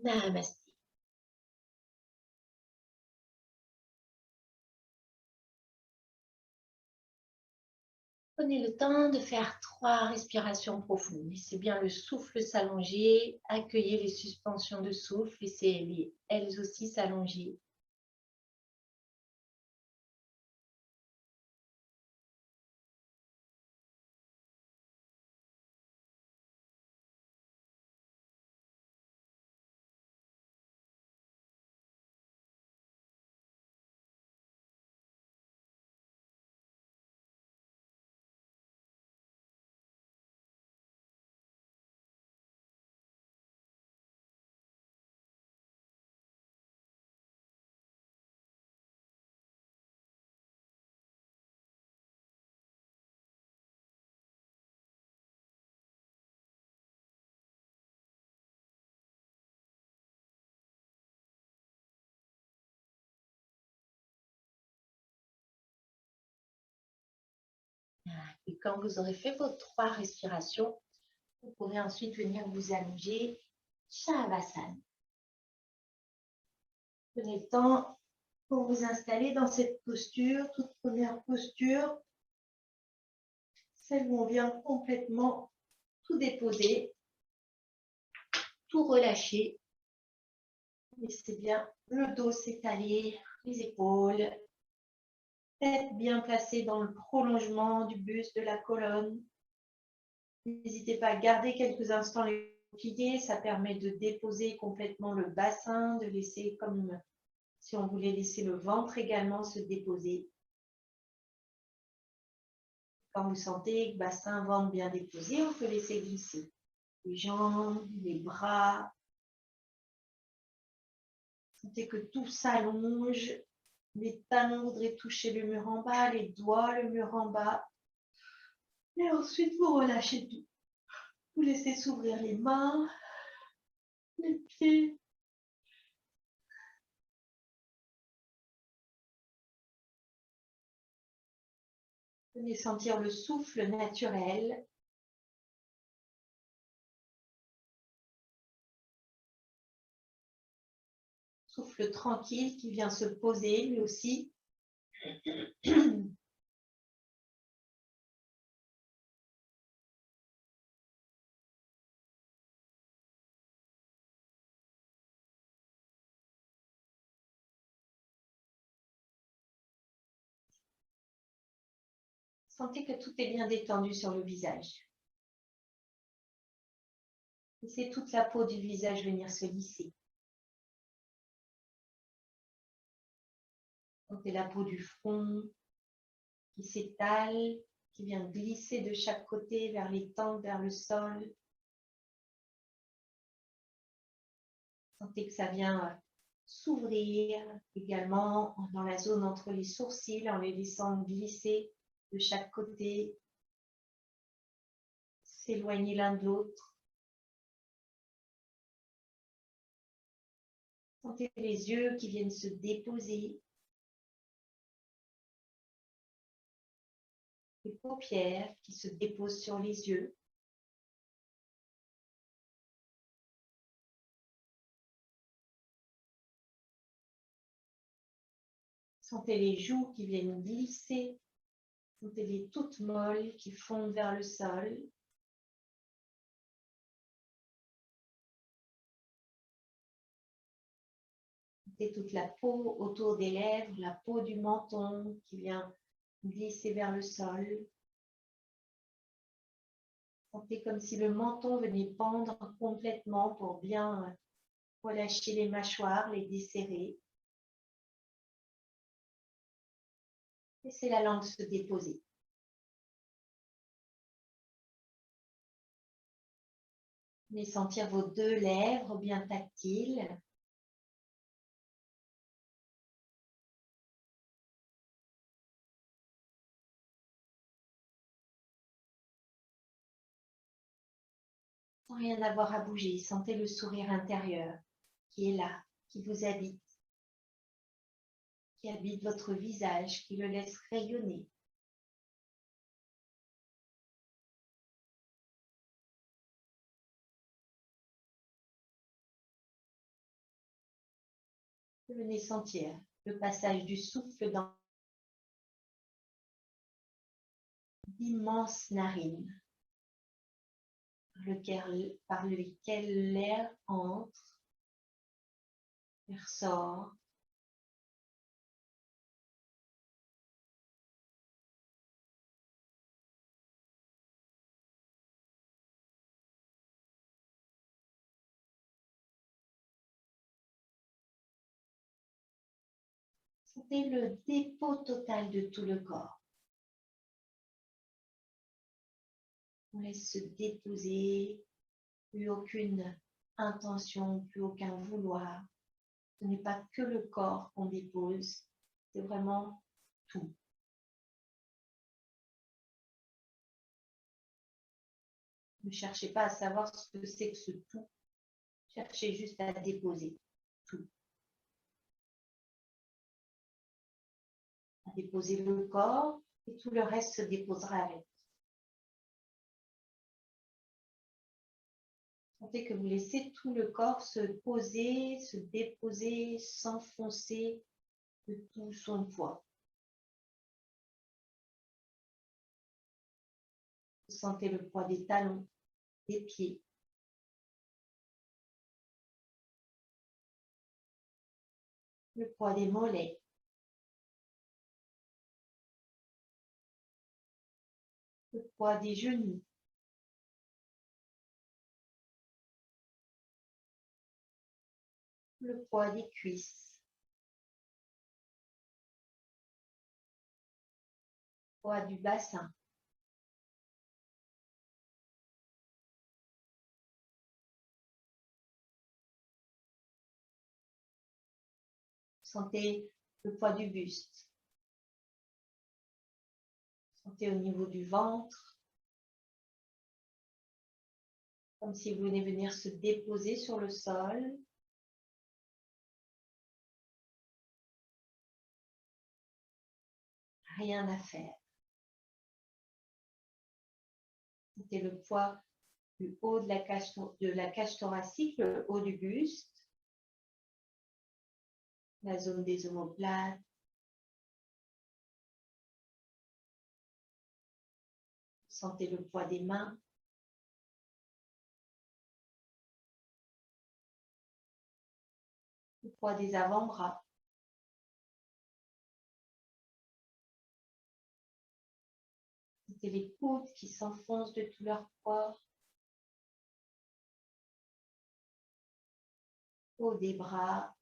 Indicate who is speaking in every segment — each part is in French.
Speaker 1: Namasté. Prenez le temps de faire 3 respirations profondes. Laissez bien le souffle s'allonger. Accueillez les suspensions de souffle. Laissez-les elles aussi s'allonger. Et quand vous aurez fait vos 3 respirations, vous pourrez ensuite venir vous allonger. Shavasana. Prenez le temps pour vous installer dans cette posture, toute première posture, celle où on vient complètement tout déposer, tout relâcher. Laissez bien le dos s'étaler, les épaules, tête bien placée dans le prolongement du buste, de la colonne. N'hésitez pas à garder quelques instants les pieds, ça permet de déposer complètement le bassin, de laisser comme si on voulait laisser le ventre également se déposer. Quand vous sentez que bassin, ventre bien déposé, on peut laisser glisser les jambes, les bras. Sentez que tout s'allonge. Les talons voudraient toucher le mur en bas, les doigts, le mur en bas. Et ensuite, vous relâchez tout. Vous laissez s'ouvrir les mains, les pieds. Venez sentir le souffle naturel. Souffle tranquille qui vient se poser lui aussi. Sentez que tout est bien détendu sur le visage. Laissez toute la peau du visage venir se lisser. Sentez la peau du front qui s'étale, qui vient glisser de chaque côté vers les tempes, vers le sol. Sentez que ça vient s'ouvrir également dans la zone entre les sourcils en les laissant glisser de chaque côté, s'éloigner l'un de l'autre. Sentez les yeux qui viennent se déposer, les paupières qui se déposent sur les yeux. Sentez les joues qui viennent glisser. Sentez-les toutes molles qui fondent vers le sol. Sentez toute la peau autour des lèvres, la peau du menton qui vient glisser vers le sol. Sentez comme si le menton venait pendre complètement pour bien relâcher les mâchoires, les desserrer. Laissez la langue se déposer. Venez sentir vos 2 lèvres bien tactiles. Sans rien avoir à bouger, sentez le sourire intérieur qui est là, qui vous habite, qui habite votre visage, qui le laisse rayonner. Venez sentir le passage du souffle dans d'immenses narines par lequel l'air entre et ressort. Sentez le dépôt total de tout le corps. On laisse se déposer, plus aucune intention, plus aucun vouloir. Ce n'est pas que le corps qu'on dépose, c'est vraiment tout. Ne cherchez pas à savoir ce que c'est que ce tout. Cherchez juste à déposer tout. À déposer le corps et tout le reste se déposera avec. Sentez que vous laissez tout le corps se poser, se déposer, s'enfoncer de tout son poids. Vous sentez le poids des talons, des pieds. Le poids des mollets. Le poids des genoux. Le poids des cuisses. Le poids du bassin. Sentez le poids du buste. Sentez au niveau du ventre, comme si vous venez venir se déposer sur le sol. Rien à faire. Sentez le poids du haut de la cage thoracique, le haut du buste, la zone des omoplates. Sentez le poids des mains. Le poids des avant-bras. Sentez les coudes qui s'enfoncent de tout leur poids. Haut des bras.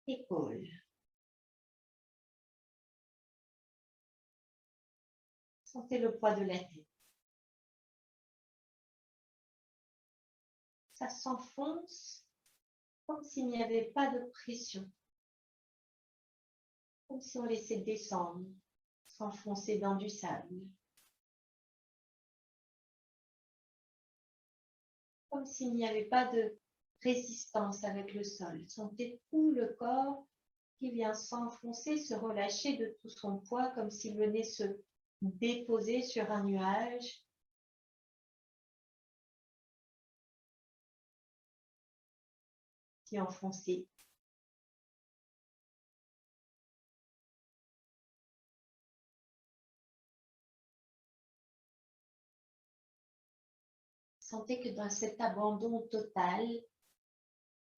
Speaker 1: Épaules. Sentez le poids de la tête. Ça s'enfonce comme s'il n'y avait pas de pression. Comme si on laissait descendre, s'enfoncer dans du sable. Comme s'il n'y avait pas de résistance avec le sol. Sentez tout le corps qui vient s'enfoncer, se relâcher de tout son poids, comme s'il venait se déposer sur un nuage. S'y enfoncer. Sentez que dans cet abandon total,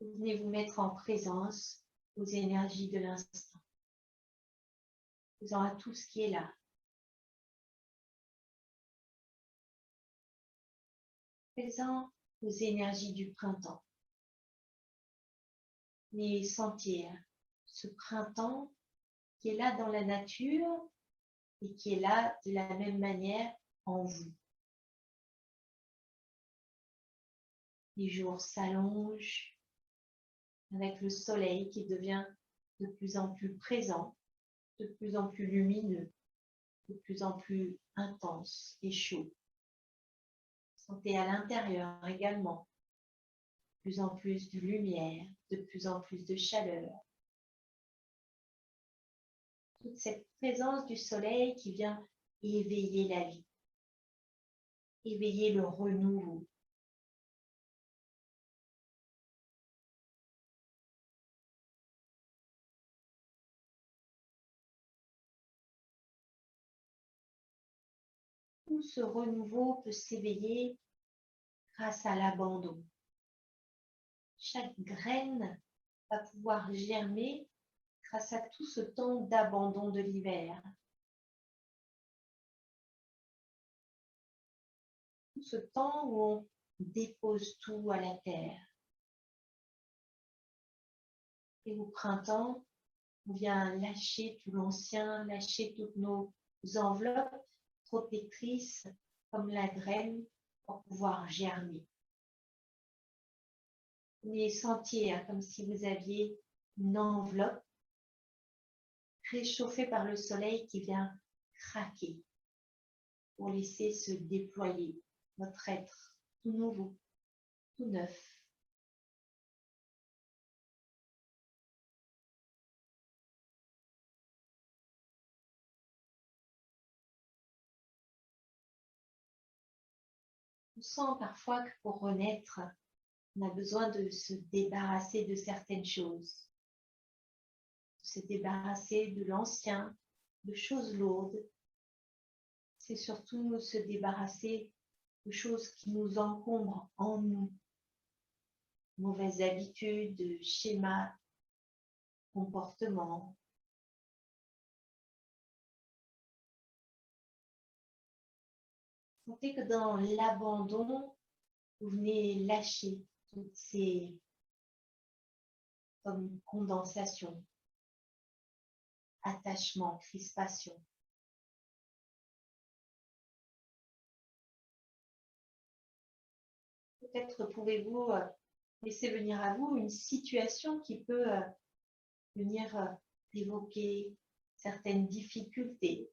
Speaker 1: vous venez vous mettre en présence aux énergies de l'instant. Vous en à tout ce qui est là. Présent aux énergies du printemps. Venez sentir ce printemps qui est là dans la nature et qui est là de la même manière en vous. Les jours s'allongent avec le soleil qui devient de plus en plus présent, de plus en plus lumineux, de plus en plus intense et chaud. Sentez à l'intérieur également de plus en plus de lumière, de plus en plus de chaleur. Toute cette présence du soleil qui vient éveiller la vie, éveiller le renouveau. ce renouveau peut s'éveiller grâce à l'abandon. Chaque graine va pouvoir germer grâce à tout ce temps d'abandon de l'hiver. Tout ce temps où on dépose tout à la terre. Et au printemps, on vient lâcher tout l'ancien, lâcher toutes nos enveloppes protectrices comme la graine pour pouvoir germer. Vous pouvez sentir comme si vous aviez une enveloppe réchauffée par le soleil qui vient craquer pour laisser se déployer votre être tout nouveau, tout neuf. On sent parfois que pour renaître, on a besoin de se débarrasser de certaines choses, de se débarrasser de l'ancien, de choses lourdes. C'est surtout se débarrasser de choses qui nous encombrent en nous. Mauvaises habitudes, schémas, comportements. Sentez que dans l'abandon, vous venez lâcher toutes ces comme condensation, attachement, crispation. Peut-être pouvez-vous laisser venir à vous une situation qui peut venir évoquer certaines difficultés.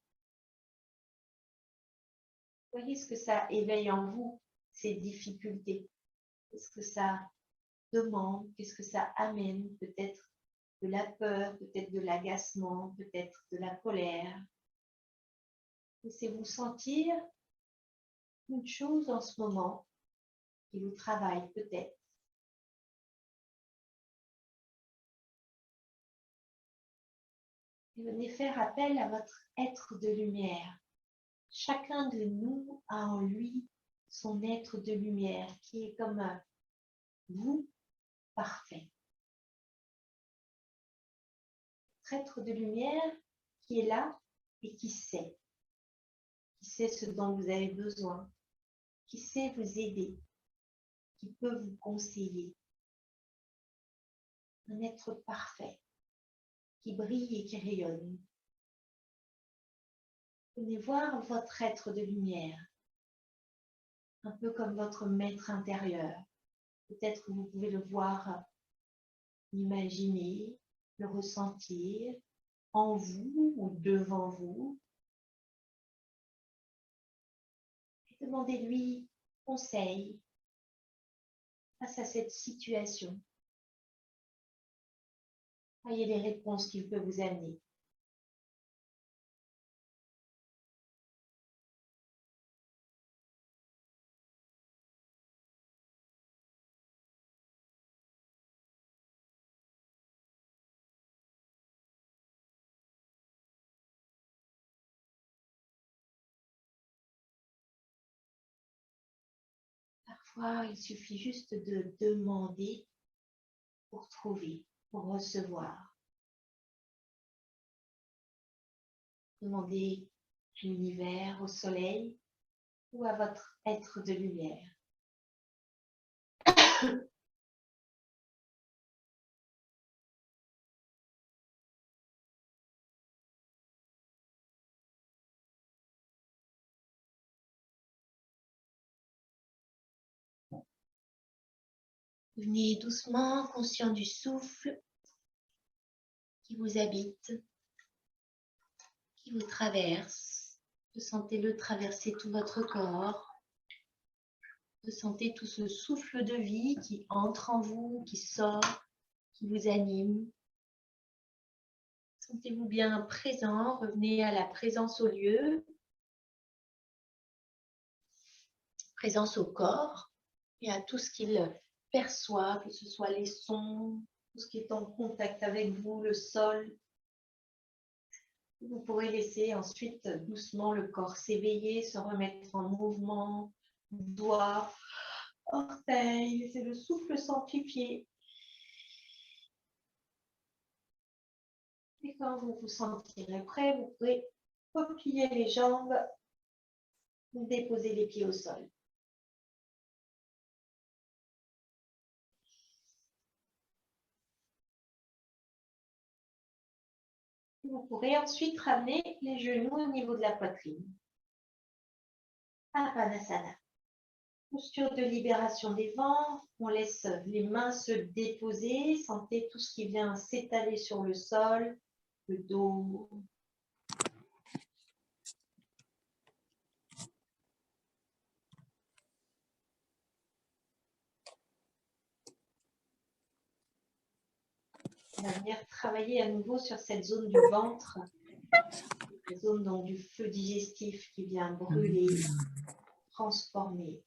Speaker 1: Voyez ce que ça éveille en vous, ces difficultés. Qu'est-ce que ça demande, qu'est-ce que ça amène, peut-être de la peur, peut-être de l'agacement, peut-être de la colère. Laissez-vous sentir une chose en ce moment qui vous travaille peut-être. Et venez faire appel à votre être de lumière. Chacun de nous a en lui son être de lumière qui est comme vous, parfait. Votre être de lumière qui est là et qui sait ce dont vous avez besoin, qui sait vous aider, qui peut vous conseiller. Un être parfait, qui brille et qui rayonne. Venez voir votre être de lumière, un peu comme votre maître intérieur. Peut-être que vous pouvez le voir, l'imaginer, le ressentir en vous ou devant vous. Et demandez-lui conseil face à cette situation. Voyez les réponses qu'il peut vous amener. Parfois, il suffit juste de demander pour trouver, pour recevoir. Demandez à l'univers, au soleil ou à votre être de lumière. Venez doucement, conscient du souffle qui vous habite, qui vous traverse. Sentez-le traverser tout votre corps. Sentez tout ce souffle de vie qui entre en vous, qui sort, qui vous anime. Sentez-vous bien présent. Revenez à la présence au lieu, présence au corps et à tout ce qu'il perçoit, que ce soit les sons, tout ce qui est en contact avec vous, le sol. Vous pourrez laisser ensuite doucement le corps s'éveiller, se remettre en mouvement, doigts, orteils, laissez le souffle s'amplifier. Et quand vous vous sentirez prêt, vous pourrez replier les jambes, déposer les pieds au sol. Vous pourrez ensuite ramener les genoux au niveau de la poitrine. Apanasana. Posture de libération des vents. On laisse les mains se déposer. Sentez tout ce qui vient s'étaler sur le sol, le dos. On va venir travailler à nouveau sur cette zone du ventre, la zone donc, du feu digestif qui vient brûler, transformer.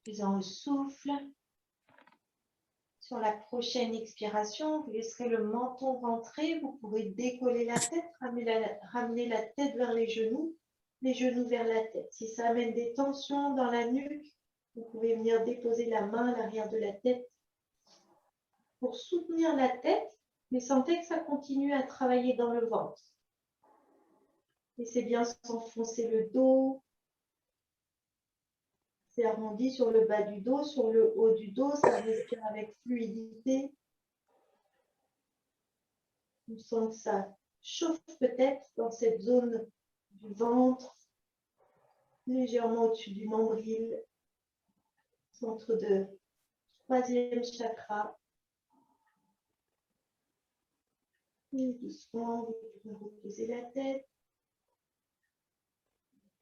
Speaker 1: Faisant le souffle. Sur la prochaine expiration, vous laisserez le menton rentrer. Vous pourrez décoller la tête, ramener la tête vers les genoux vers la tête. Si ça amène des tensions dans la nuque, vous pouvez venir déposer la main à l'arrière de la tête pour soutenir la tête, mais sentez que ça continue à travailler dans le ventre. Laissez bien s'enfoncer le dos. C'est arrondi sur le bas du dos, sur le haut du dos, ça respire avec fluidité. On sent que ça chauffe peut-être dans cette zone du ventre, légèrement au-dessus du nombril, centre de troisième chakra. Et doucement, vous pouvez reposer la tête.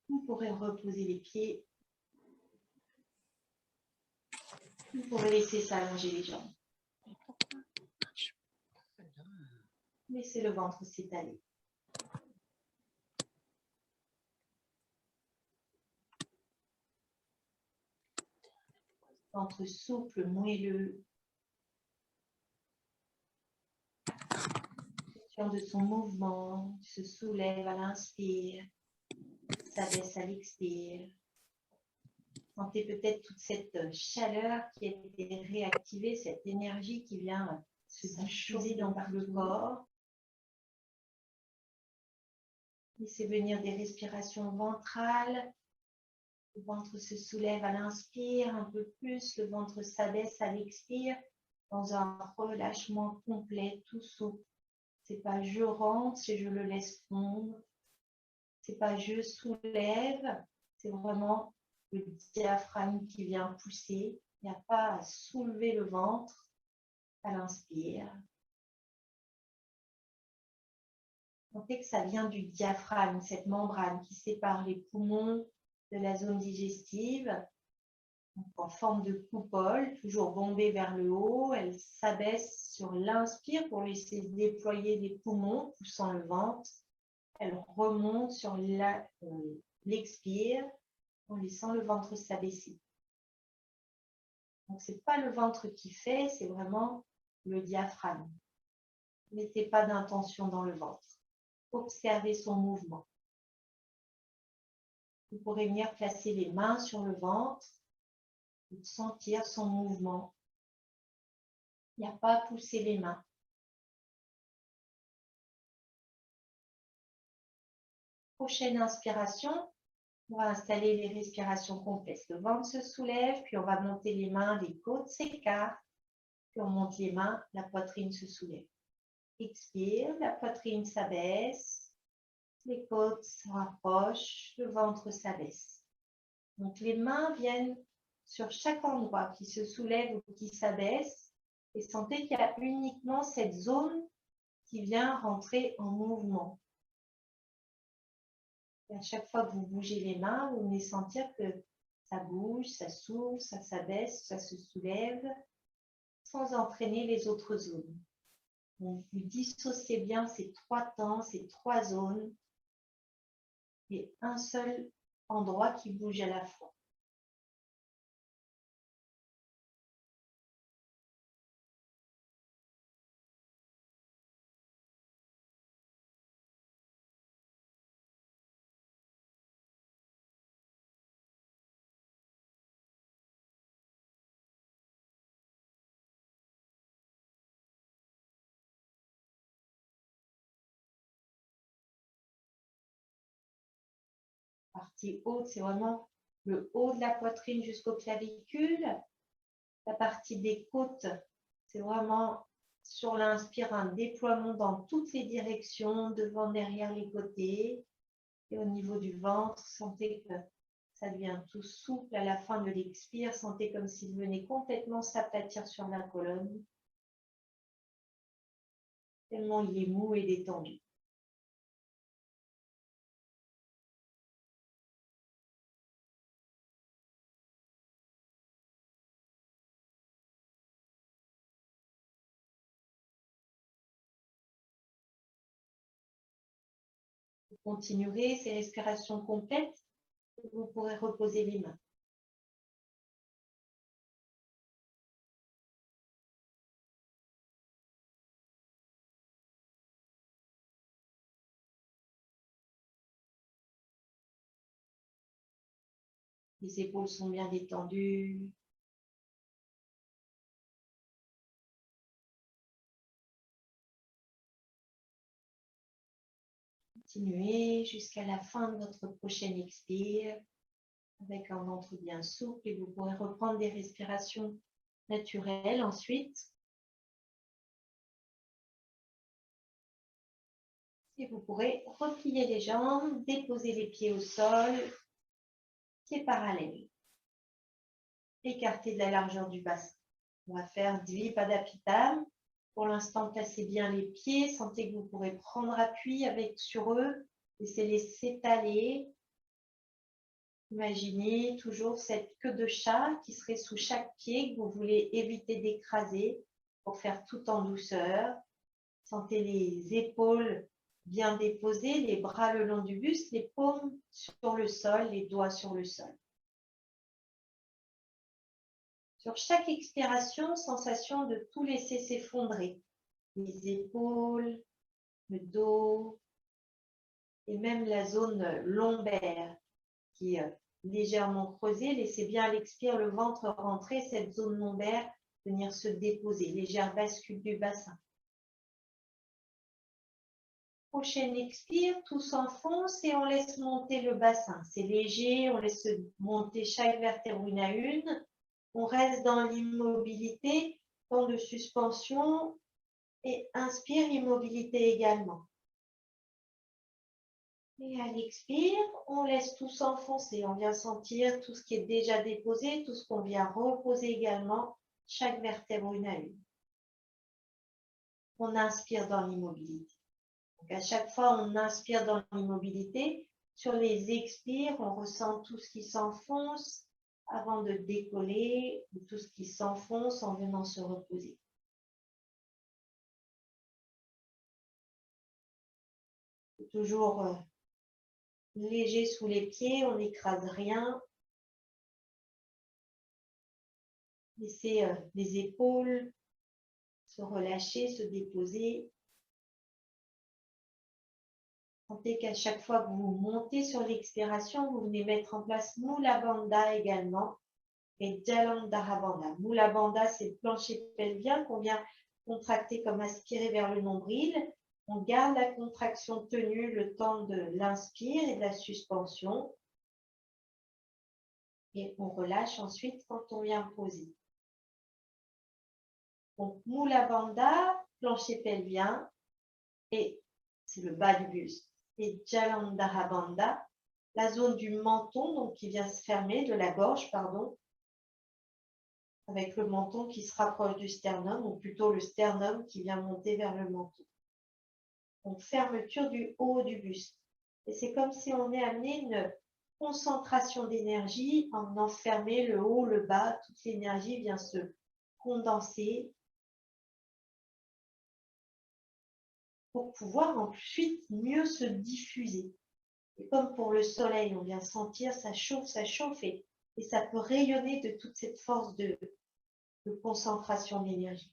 Speaker 1: Vous pourrez reposer les pieds. Vous pourrez laisser s'allonger les jambes. Laissez le ventre s'étaler. Ventre souple, moelleux. Conscient de son mouvement, se soulève à l'inspire, s'abaisse à l'expire. Sentez peut-être toute cette chaleur qui a été réactivée, cette énergie qui vient se diffuser dans le corps. Laissez venir des respirations ventrales. Le ventre se soulève à l'inspire un peu plus, le ventre s'abaisse à l'expire dans un relâchement complet, tout souple. C'est pas je rentre, c'est je le laisse fondre. C'est pas je soulève, c'est vraiment le diaphragme qui vient pousser. Il n'y a pas à soulever le ventre à l'inspire. Sentez que ça vient du diaphragme, cette membrane qui sépare les poumons de la zone digestive, donc en forme de coupole, toujours bombée vers le haut. Elle s'abaisse sur l'inspire pour laisser déployer les poumons, poussant le ventre. Elle remonte sur l'expire en laissant le ventre s'abaisser. Donc, ce n'est pas le ventre qui fait, c'est vraiment le diaphragme. Ne mettez pas d'intention dans le ventre. Observez son mouvement. Vous pourrez venir placer les mains sur le ventre et sentir son mouvement. Il n'y a pas à pousser les mains. Prochaine inspiration, on va installer les respirations complètes. Le ventre se soulève, puis on va monter les mains, les côtes s'écartent, puis on monte les mains, la poitrine se soulève. Expire, la poitrine s'abaisse, les côtes se rapprochent, le ventre s'abaisse. Donc les mains viennent sur chaque endroit qui se soulève ou qui s'abaisse et sentez qu'il y a uniquement cette zone qui vient rentrer en mouvement. Et à chaque fois que vous bougez les mains, vous venez sentir que ça bouge, ça s'ouvre, ça s'abaisse, ça se soulève, sans entraîner les autres zones. Donc, vous dissociez bien ces trois temps, ces trois zones, et un seul endroit qui bouge à la fois. Partie haute, c'est vraiment le haut de la poitrine jusqu'aux clavicules. La partie des côtes, c'est vraiment sur l'inspire un déploiement dans toutes les directions, devant, derrière, les côtés. Et au niveau du ventre, sentez que ça devient tout souple à la fin de l'expire. Sentez comme s'il venait complètement s'aplatir sur la colonne. Tellement il est mou et détendu. Vous continuerez ces respirations complètes. Vous pourrez reposer les mains. Les épaules sont bien détendues. Continuez jusqu'à la fin de votre prochaine expire avec un ventre bien souple et vous pourrez reprendre des respirations naturelles ensuite. Et vous pourrez replier les jambes, déposer les pieds au sol, pieds parallèles. Écartez de la largeur du bassin. On va faire Dvipadapita. Pour l'instant, placez bien les pieds. Sentez que vous pourrez prendre appui sur eux. Laissez-les s'étaler. Imaginez toujours cette queue de chat qui serait sous chaque pied que vous voulez éviter d'écraser pour faire tout en douceur. Sentez les épaules bien déposées, les bras le long du buste, les paumes sur le sol, les doigts sur le sol. Sur chaque expiration, sensation de tout laisser s'effondrer. Les épaules, le dos et même la zone lombaire qui est légèrement creusée. Laissez bien à l'expire le ventre rentrer, cette zone lombaire venir se déposer. Légère bascule du bassin. Prochaine expire, tout s'enfonce et on laisse monter le bassin. C'est léger, on laisse monter chaque vertèbre une à une. On reste dans l'immobilité, temps de suspension et inspire, immobilité également. Et à l'expire, on laisse tout s'enfoncer. On vient sentir tout ce qui est déjà déposé, tout ce qu'on vient reposer également, chaque vertèbre une à une. On inspire dans l'immobilité. Donc à chaque fois, on inspire dans l'immobilité. Sur les expires, on ressent tout ce qui s'enfonce avant de décoller, ou tout ce qui s'enfonce en venant se reposer. Toujours léger sous les pieds, on n'écrase rien. Laissez les épaules se relâcher, se déposer. Sentez qu'à chaque fois que vous montez sur l'expiration, vous venez mettre en place Mula Bandha également et Jalandhara Bandha. Mula Bandha, c'est le plancher pelvien qu'on vient contracter comme aspirer vers le nombril. On garde la contraction tenue le temps de l'inspire et de la suspension. Et on relâche ensuite quand on vient poser. Donc, Mula Bandha, plancher pelvien, et c'est le bas du buste. Et Jalandhara Bandha, la zone du menton, donc qui vient se fermer, de la gorge, pardon, avec le menton qui se rapproche du sternum, ou plutôt le sternum qui vient monter vers le menton. Donc, fermeture du haut du buste. Et c'est comme si on est amené une concentration d'énergie en enfermant le haut, le bas, toute l'énergie vient se condenser pour pouvoir ensuite mieux se diffuser. Et comme pour le soleil, on vient sentir, ça chauffe et ça peut rayonner de toute cette force de concentration d'énergie.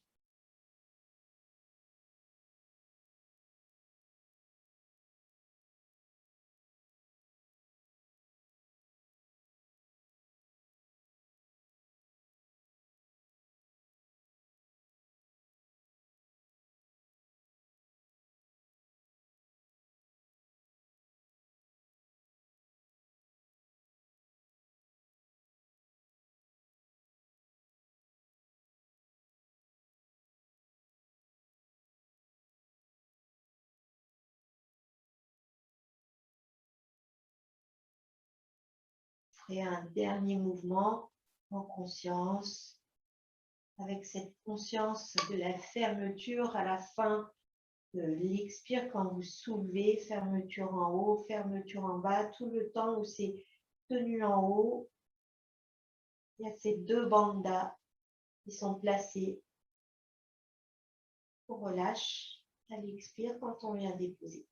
Speaker 1: ferez un dernier mouvement en conscience, avec cette conscience de la fermeture à la fin de l'expire quand vous soulevez, fermeture en haut, fermeture en bas, tout le temps où c'est tenu en haut. Il y a ces deux bandas qui sont placés. On relâche à l'expire quand on vient déposer.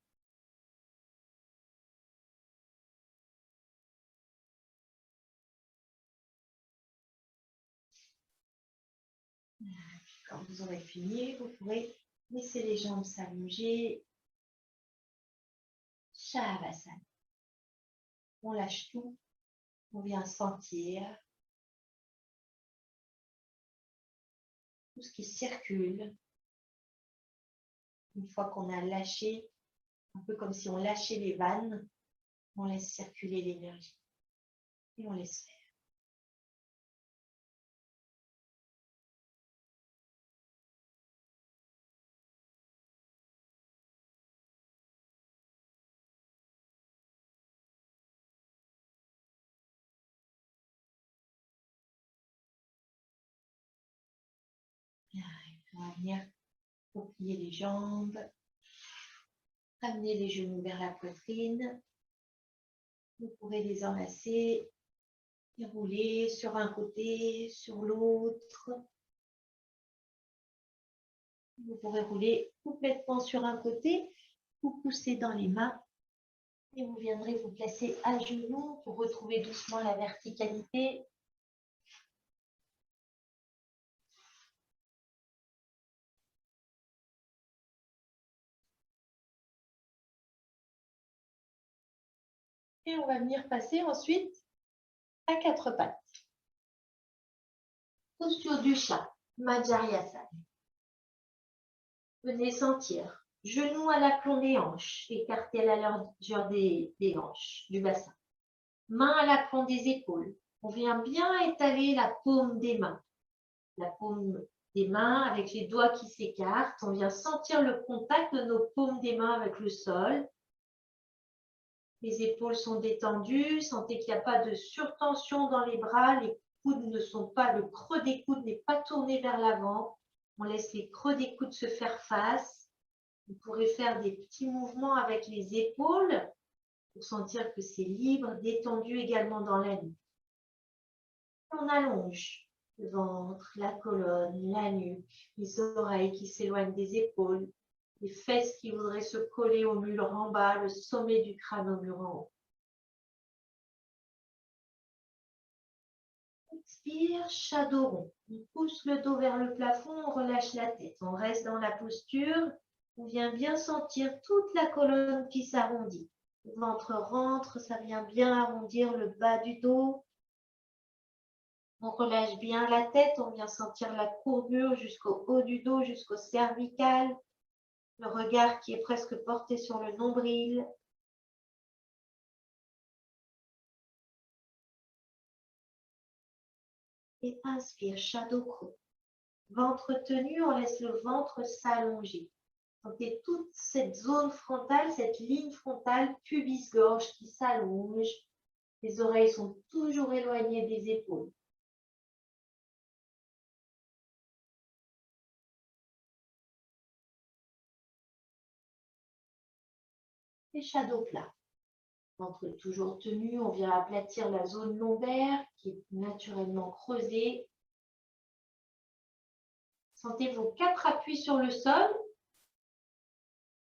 Speaker 1: Quand vous aurez fini, vous pourrez laisser les jambes s'allonger. Shavasana. On lâche tout. On vient sentir tout ce qui circule. Une fois qu'on a lâché, un peu comme si on lâchait les vannes, on laisse circuler l'énergie. Et on laisse faire. On va venir plier les jambes, ramener les genoux vers la poitrine. Vous pourrez les enlacer et rouler sur un côté, sur l'autre. Vous pourrez rouler complètement sur un côté, vous poussez dans les mains et vous viendrez vous placer à genoux pour retrouver doucement la verticalité. Et on va venir passer ensuite à quatre pattes. Posture du chat, Majjhariasana. Venez sentir genoux à l'aplomb des hanches, écartés à la largeur des hanches, du bassin. Mains à l'aplomb des épaules. On vient bien étaler la paume des mains. La paume des mains avec les doigts qui s'écartent. On vient sentir le contact de nos paumes des mains avec le sol. Les épaules sont détendues. Sentez qu'il n'y a pas de surtension dans les bras. Les coudes ne sont pas, le creux des coudes n'est pas tourné vers l'avant. On laisse les creux des coudes se faire face. Vous pourrez faire des petits mouvements avec les épaules pour sentir que c'est libre, détendu également dans la nuque. On allonge le ventre, la colonne, la nuque, les oreilles qui s'éloignent des épaules, les fesses qui voudraient se coller au mur en bas, le sommet du crâne au mur en haut. Expire, shadow rond. On pousse le dos vers le plafond, on relâche la tête. On reste dans la posture. On vient bien sentir toute la colonne qui s'arrondit. Le ventre rentre, ça vient bien arrondir le bas du dos. On relâche bien la tête, on vient sentir la courbure jusqu'au haut du dos, jusqu'au cervical. Le regard qui est presque porté sur le nombril. Et inspire, shadow crow. Ventre tenu, on laisse le ventre s'allonger. Sentez toute cette zone frontale, cette ligne frontale, pubis-gorge qui s'allonge. Les oreilles sont toujours éloignées des épaules. Et shadow plat. Ventre toujours tenu, on vient aplatir la zone lombaire qui est naturellement creusée. Sentez vos 4 appuis sur le sol.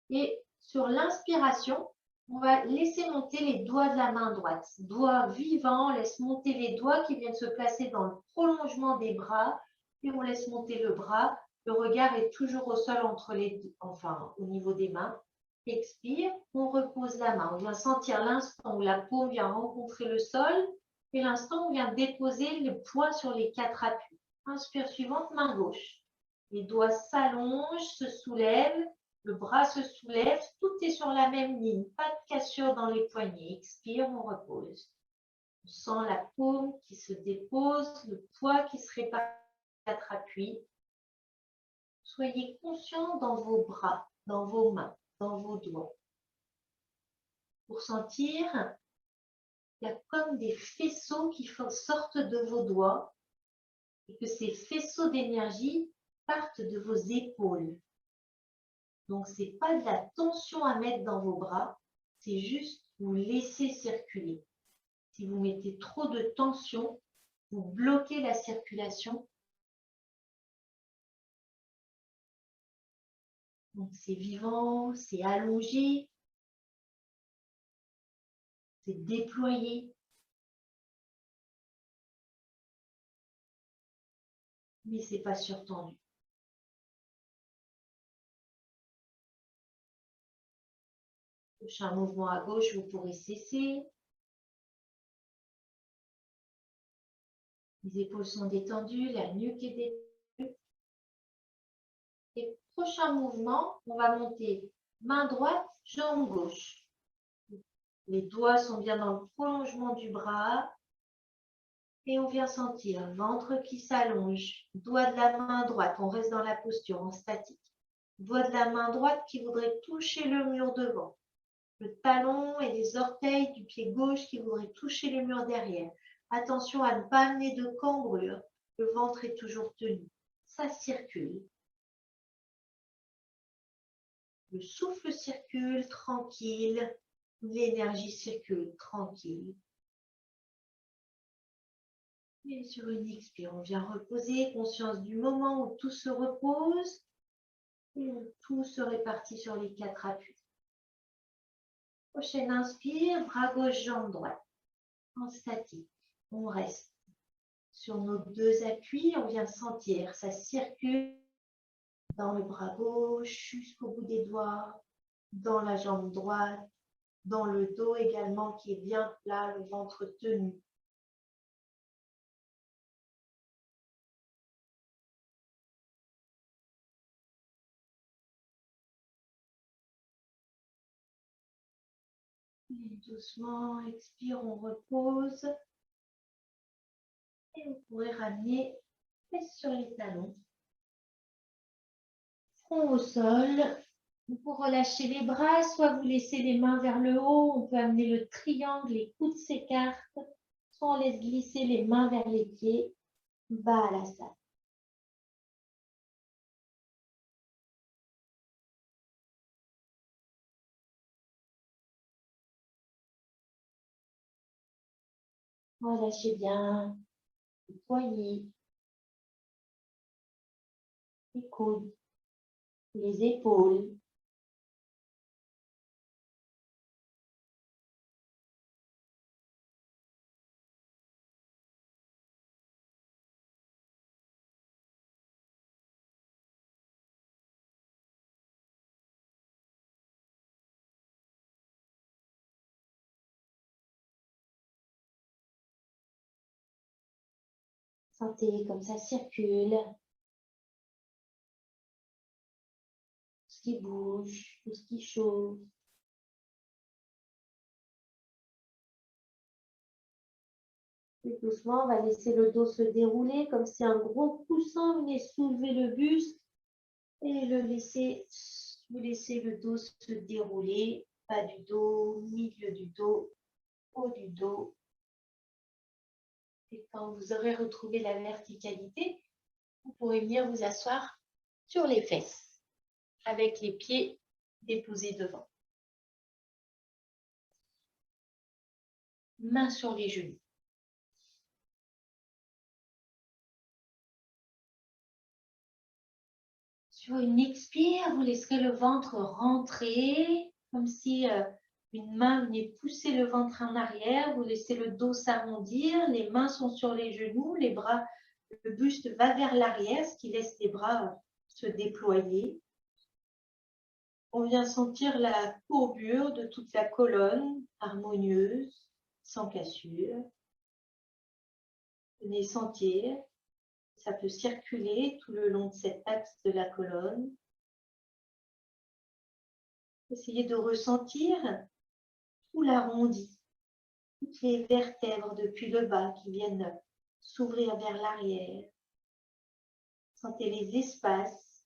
Speaker 1: Et sur l'inspiration, on va laisser monter les doigts de la main droite. Doigts vivants, on laisse monter les doigts qui viennent se placer dans le prolongement des bras. Et on laisse monter le bras. Le regard est toujours au sol entre les deux, enfin au niveau des mains. Expire, on repose la main. On vient sentir l'instant où la paume vient rencontrer le sol et l'instant où on vient déposer le poids sur les 4 appuis. Inspire suivante, main gauche. Les doigts s'allongent, se soulèvent. Le bras se soulève, tout est sur la même ligne, pas de cassure dans les poignets. Expire, on repose. On sent la paume qui se dépose, le poids qui se répare à 4 appuis. Soyez conscient dans vos bras, dans vos mains, dans vos doigts. Pour sentir il y a comme des faisceaux qui sortent de vos doigts et que ces faisceaux d'énergie partent de vos épaules. Donc, ce n'est pas de la tension à mettre dans vos bras, c'est juste vous laisser circuler. Si vous mettez trop de tension, vous bloquez la circulation. Donc, c'est vivant, c'est allongé, c'est déployé. Mais ce n'est pas surtendu. Prochain mouvement à gauche, vous pourrez cesser. Les épaules sont détendues, la nuque est détendue. Et prochain mouvement, on va monter main droite, jambe gauche. Les doigts sont bien dans le prolongement du bras. Et on vient sentir ventre qui s'allonge, doigt de la main droite, on reste dans la posture en statique. Doigt de la main droite qui voudrait toucher le mur devant. Le talon et les orteils du pied gauche qui voudraient toucher le mur derrière. Attention à ne pas amener de cambrure. Le ventre est toujours tenu. Ça circule. Le souffle circule tranquille. L'énergie circule tranquille. Et sur une expire, on vient reposer, conscience du moment où tout se repose et où tout se répartit sur les 4 appuis. Prochaine inspire, bras gauche, jambe droite. En statique, on reste sur nos 2 appuis, on vient sentir, ça circule dans le bras gauche jusqu'au bout des doigts, dans la jambe droite, dans le dos également qui est bien plat, le ventre tenu. Et doucement, expire, on repose. Et vous pourrez ramener fesses sur les talons. Front au sol. Pour relâcher les bras, soit vous laissez les mains vers le haut, on peut amener le triangle, les coudes s'écartent, soit on laisse glisser les mains vers les pieds, bas à la salle. Relâchez bien les poignets, les coudes, les épaules. Sentez comme ça circule. Tout ce qui bouge, tout ce qui chauffe. Et doucement, on va laisser le dos se dérouler comme si un gros coussin venait soulever le buste et vous laissez le dos se dérouler, bas du dos, milieu du dos, haut du dos. Et quand vous aurez retrouvé la verticalité, vous pourrez venir vous asseoir sur les fesses avec les pieds déposés devant. Mains sur les genoux. Sur une expire, vous laisserez le ventre rentrer, comme si une main venait pousser le ventre en arrière. Vous laissez le dos s'arrondir, les mains sont sur les genoux, les bras, le buste va vers l'arrière, ce qui laisse les bras se déployer. On vient sentir la courbure de toute la colonne, harmonieuse, sans cassure. Venez sentir. Ça peut circuler tout le long de cet axe de la colonne. Essayez de ressentir tout l'arrondi, toutes les vertèbres depuis le bas qui viennent s'ouvrir vers l'arrière. Sentez les espaces.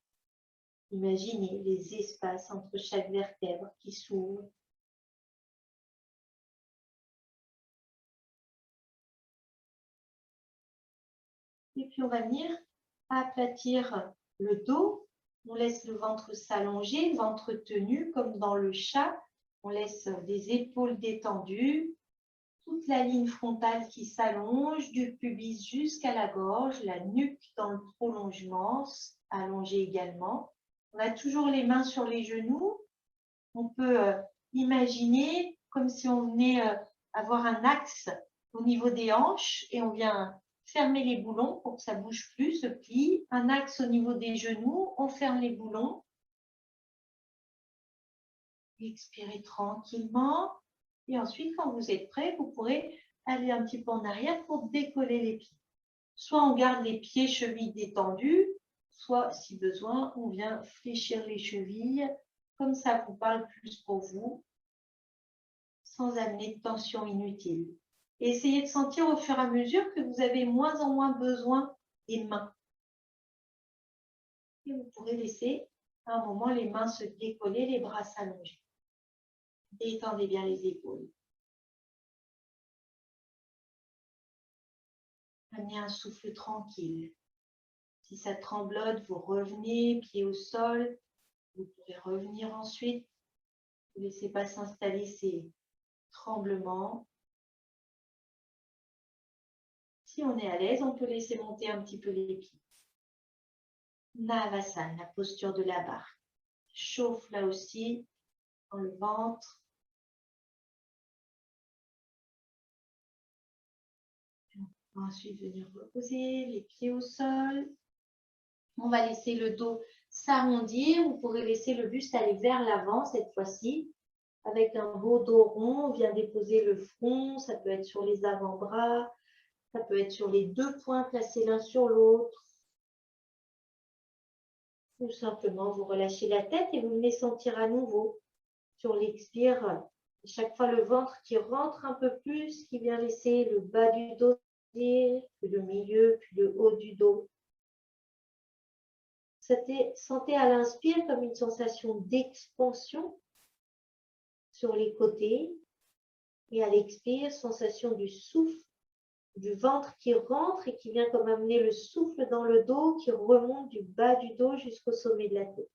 Speaker 1: Imaginez les espaces entre chaque vertèbre qui s'ouvre. Et puis, on va venir aplatir le dos. On laisse le ventre s'allonger, ventre tenu, comme dans le chat. On laisse des épaules détendues, toute la ligne frontale qui s'allonge, du pubis jusqu'à la gorge, la nuque dans le prolongement, allongée également. On a toujours les mains sur les genoux. On peut imaginer comme si on venait avoir un axe au niveau des hanches et on vient fermer les boulons pour que ça ne bouge plus, se plie. Un axe au niveau des genoux, on ferme les boulons. Expirez tranquillement. Et ensuite, quand vous êtes prêt, vous pourrez aller un petit peu en arrière pour décoller les pieds. Soit on garde les pieds, chevilles détendus, soit, si besoin, on vient fléchir les chevilles, comme ça vous parle plus pour vous, sans amener de tension inutile. Et essayez de sentir au fur et à mesure que vous avez moins en moins besoin des mains. Et vous pourrez laisser à un moment les mains se décoller, les bras s'allonger. Détendez bien les épaules. Prenez un souffle tranquille. Si ça tremblote, vous revenez, pied au sol. Vous pouvez revenir ensuite. Ne laissez pas s'installer ces tremblements. Si on est à l'aise, on peut laisser monter un petit peu les pieds. Navasana, la posture de la barre. Chauffe là aussi dans le ventre. On va ensuite venir reposer les pieds au sol. On va laisser le dos s'arrondir. Vous pourrez laisser le buste aller vers l'avant cette fois-ci. Avec un beau dos rond, on vient déposer le front. Ça peut être sur les avant-bras. Ça peut être sur les deux poings placés l'un sur l'autre. Ou simplement, vous relâchez la tête et vous venez sentir à nouveau sur l'expire. Chaque fois, le ventre qui rentre un peu plus, qui vient laisser le bas du dos, puis le milieu, puis le haut du dos. Sentez à l'inspire comme une sensation d'expansion sur les côtés. Et à l'expire, sensation du souffle, du ventre qui rentre et qui vient comme amener le souffle dans le dos, qui remonte du bas du dos jusqu'au sommet de la tête.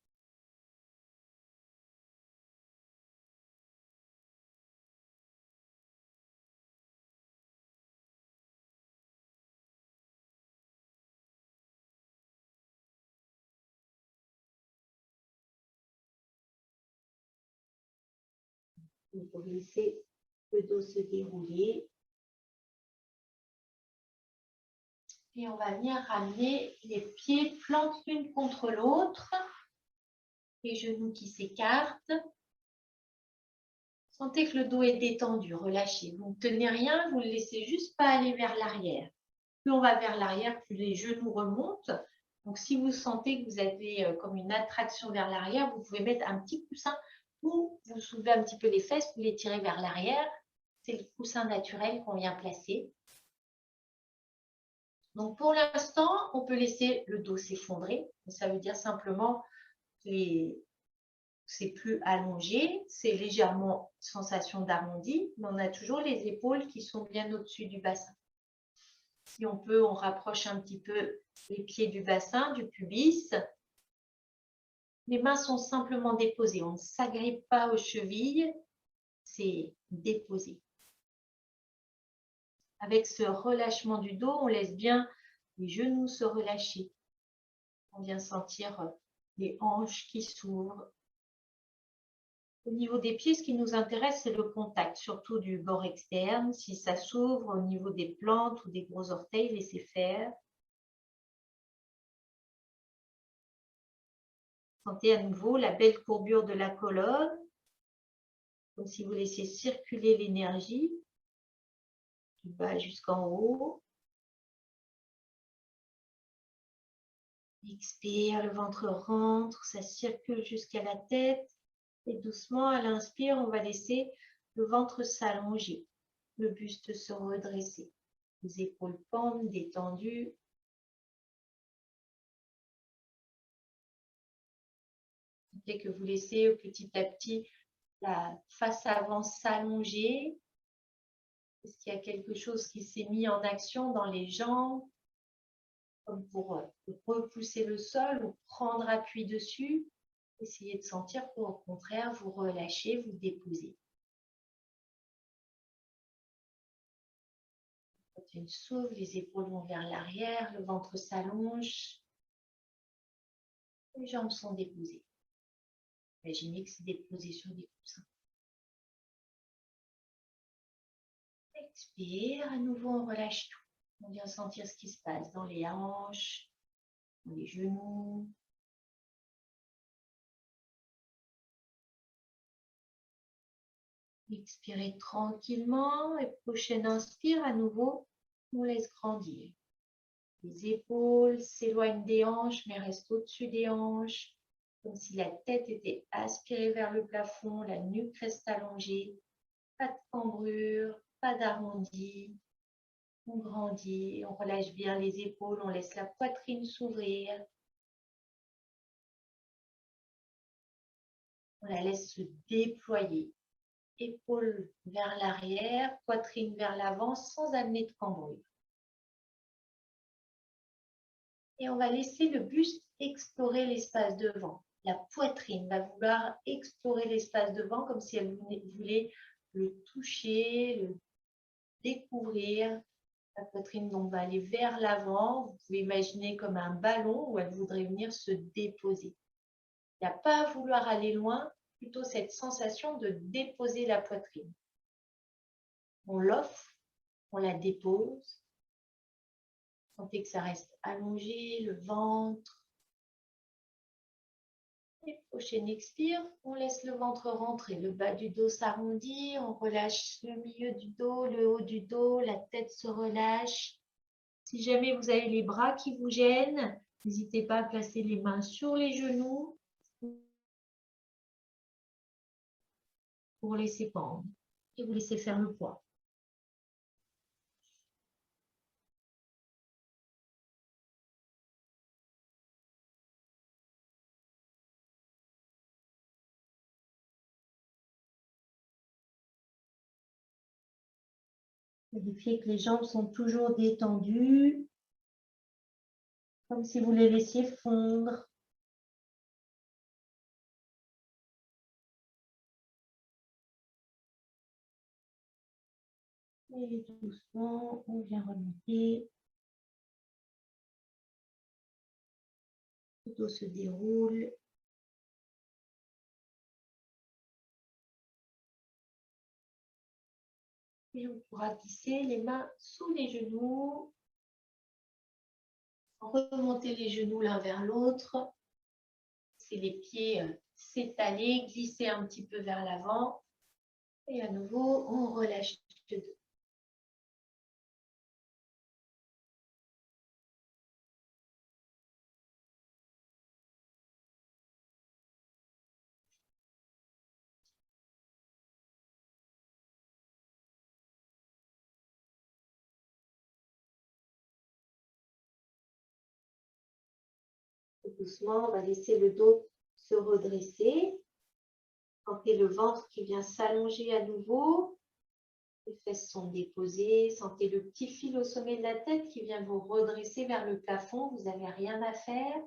Speaker 1: Vous pouvez laisser le dos se dérouler. Et on va venir ramener les pieds plantes l'une contre l'autre. Les genoux qui s'écartent. Sentez que le dos est détendu, relâché. Vous ne tenez rien, vous ne le laissez juste pas aller vers l'arrière. Plus on va vers l'arrière, plus les genoux remontent. Donc, si vous sentez que vous avez comme une attraction vers l'arrière, vous pouvez mettre un petit coussin ou vous soulevez un petit peu les fesses, vous les tirez vers l'arrière. C'est le coussin naturel qu'on vient placer. Donc, pour l'instant, on peut laisser le dos s'effondrer. Ça veut dire simplement que c'est plus allongé, c'est légèrement sensation d'arrondi, mais on a toujours les épaules qui sont bien au-dessus du bassin. Si on peut, on rapproche un petit peu les pieds du bassin, du pubis. Les mains sont simplement déposées. On ne s'agrippe pas aux chevilles, c'est déposé. Avec ce relâchement du dos, on laisse bien les genoux se relâcher. On vient sentir les hanches qui s'ouvrent. Au niveau des pieds, ce qui nous intéresse, c'est le contact, surtout du bord externe. Si ça s'ouvre au niveau des plantes ou des gros orteils, laissez faire. Sentez à nouveau la belle courbure de la colonne, comme si vous laissiez circuler l'énergie du bas jusqu'en haut. Expire, le ventre rentre, ça circule jusqu'à la tête. Et doucement, à l'inspire, on va laisser le ventre s'allonger, le buste se redresser. Les épaules pendent, détendues. Dès que vous laissez petit à petit la face avant s'allonger, est-ce qu'il y a quelque chose qui s'est mis en action dans les jambes, comme pour repousser le sol ou prendre appui dessus. Essayez de sentir pour, au contraire, vous relâchez, vous déposez. Une souffle, les épaules vont vers l'arrière, le ventre s'allonge, les jambes sont déposées. Imaginez que c'est déposé sur des coussins. Expire, à nouveau on relâche tout. On vient sentir ce qui se passe dans les hanches, dans les genoux. Expirez tranquillement et prochaine inspire, à nouveau, on laisse grandir. Les épaules s'éloignent des hanches mais restent au-dessus des hanches, comme si la tête était aspirée vers le plafond, la nuque reste allongée, pas de cambrure, pas d'arrondi. On grandit, on relâche bien les épaules, on laisse la poitrine s'ouvrir. On la laisse se déployer. Épaules vers l'arrière, poitrine vers l'avant sans amener de cambrure. Et on va laisser le buste explorer l'espace devant. La poitrine va vouloir explorer l'espace devant comme si elle voulait le toucher, le découvrir. La poitrine donc va aller vers l'avant. Vous pouvez imaginer comme un ballon où elle voudrait venir se déposer. Il n'y a pas à vouloir aller loin, plutôt cette sensation de déposer la poitrine. On l'offre, on la dépose. Sentez que ça reste allongé, le ventre. Et prochaine expire, on laisse le ventre rentrer, le bas du dos s'arrondit, on relâche le milieu du dos, le haut du dos, la tête se relâche. Si jamais vous avez les bras qui vous gênent, n'hésitez pas à placer les mains sur les genoux pour laisser pendre et vous laisser faire le poids. Vérifiez que les jambes sont toujours détendues, comme si vous les laissiez fondre. Et doucement, on vient remonter. Le dos se déroule. Et on pourra glisser les mains sous les genoux. Remonter les genoux l'un vers l'autre. C'est les pieds s'étaler, glisser un petit peu vers l'avant. Et à nouveau, on relâche le dos. Doucement, on va laisser le dos se redresser. Sentez le ventre qui vient s'allonger à nouveau. Les fesses sont déposées. Sentez le petit fil au sommet de la tête qui vient vous redresser vers le plafond. Vous n'avez rien à faire.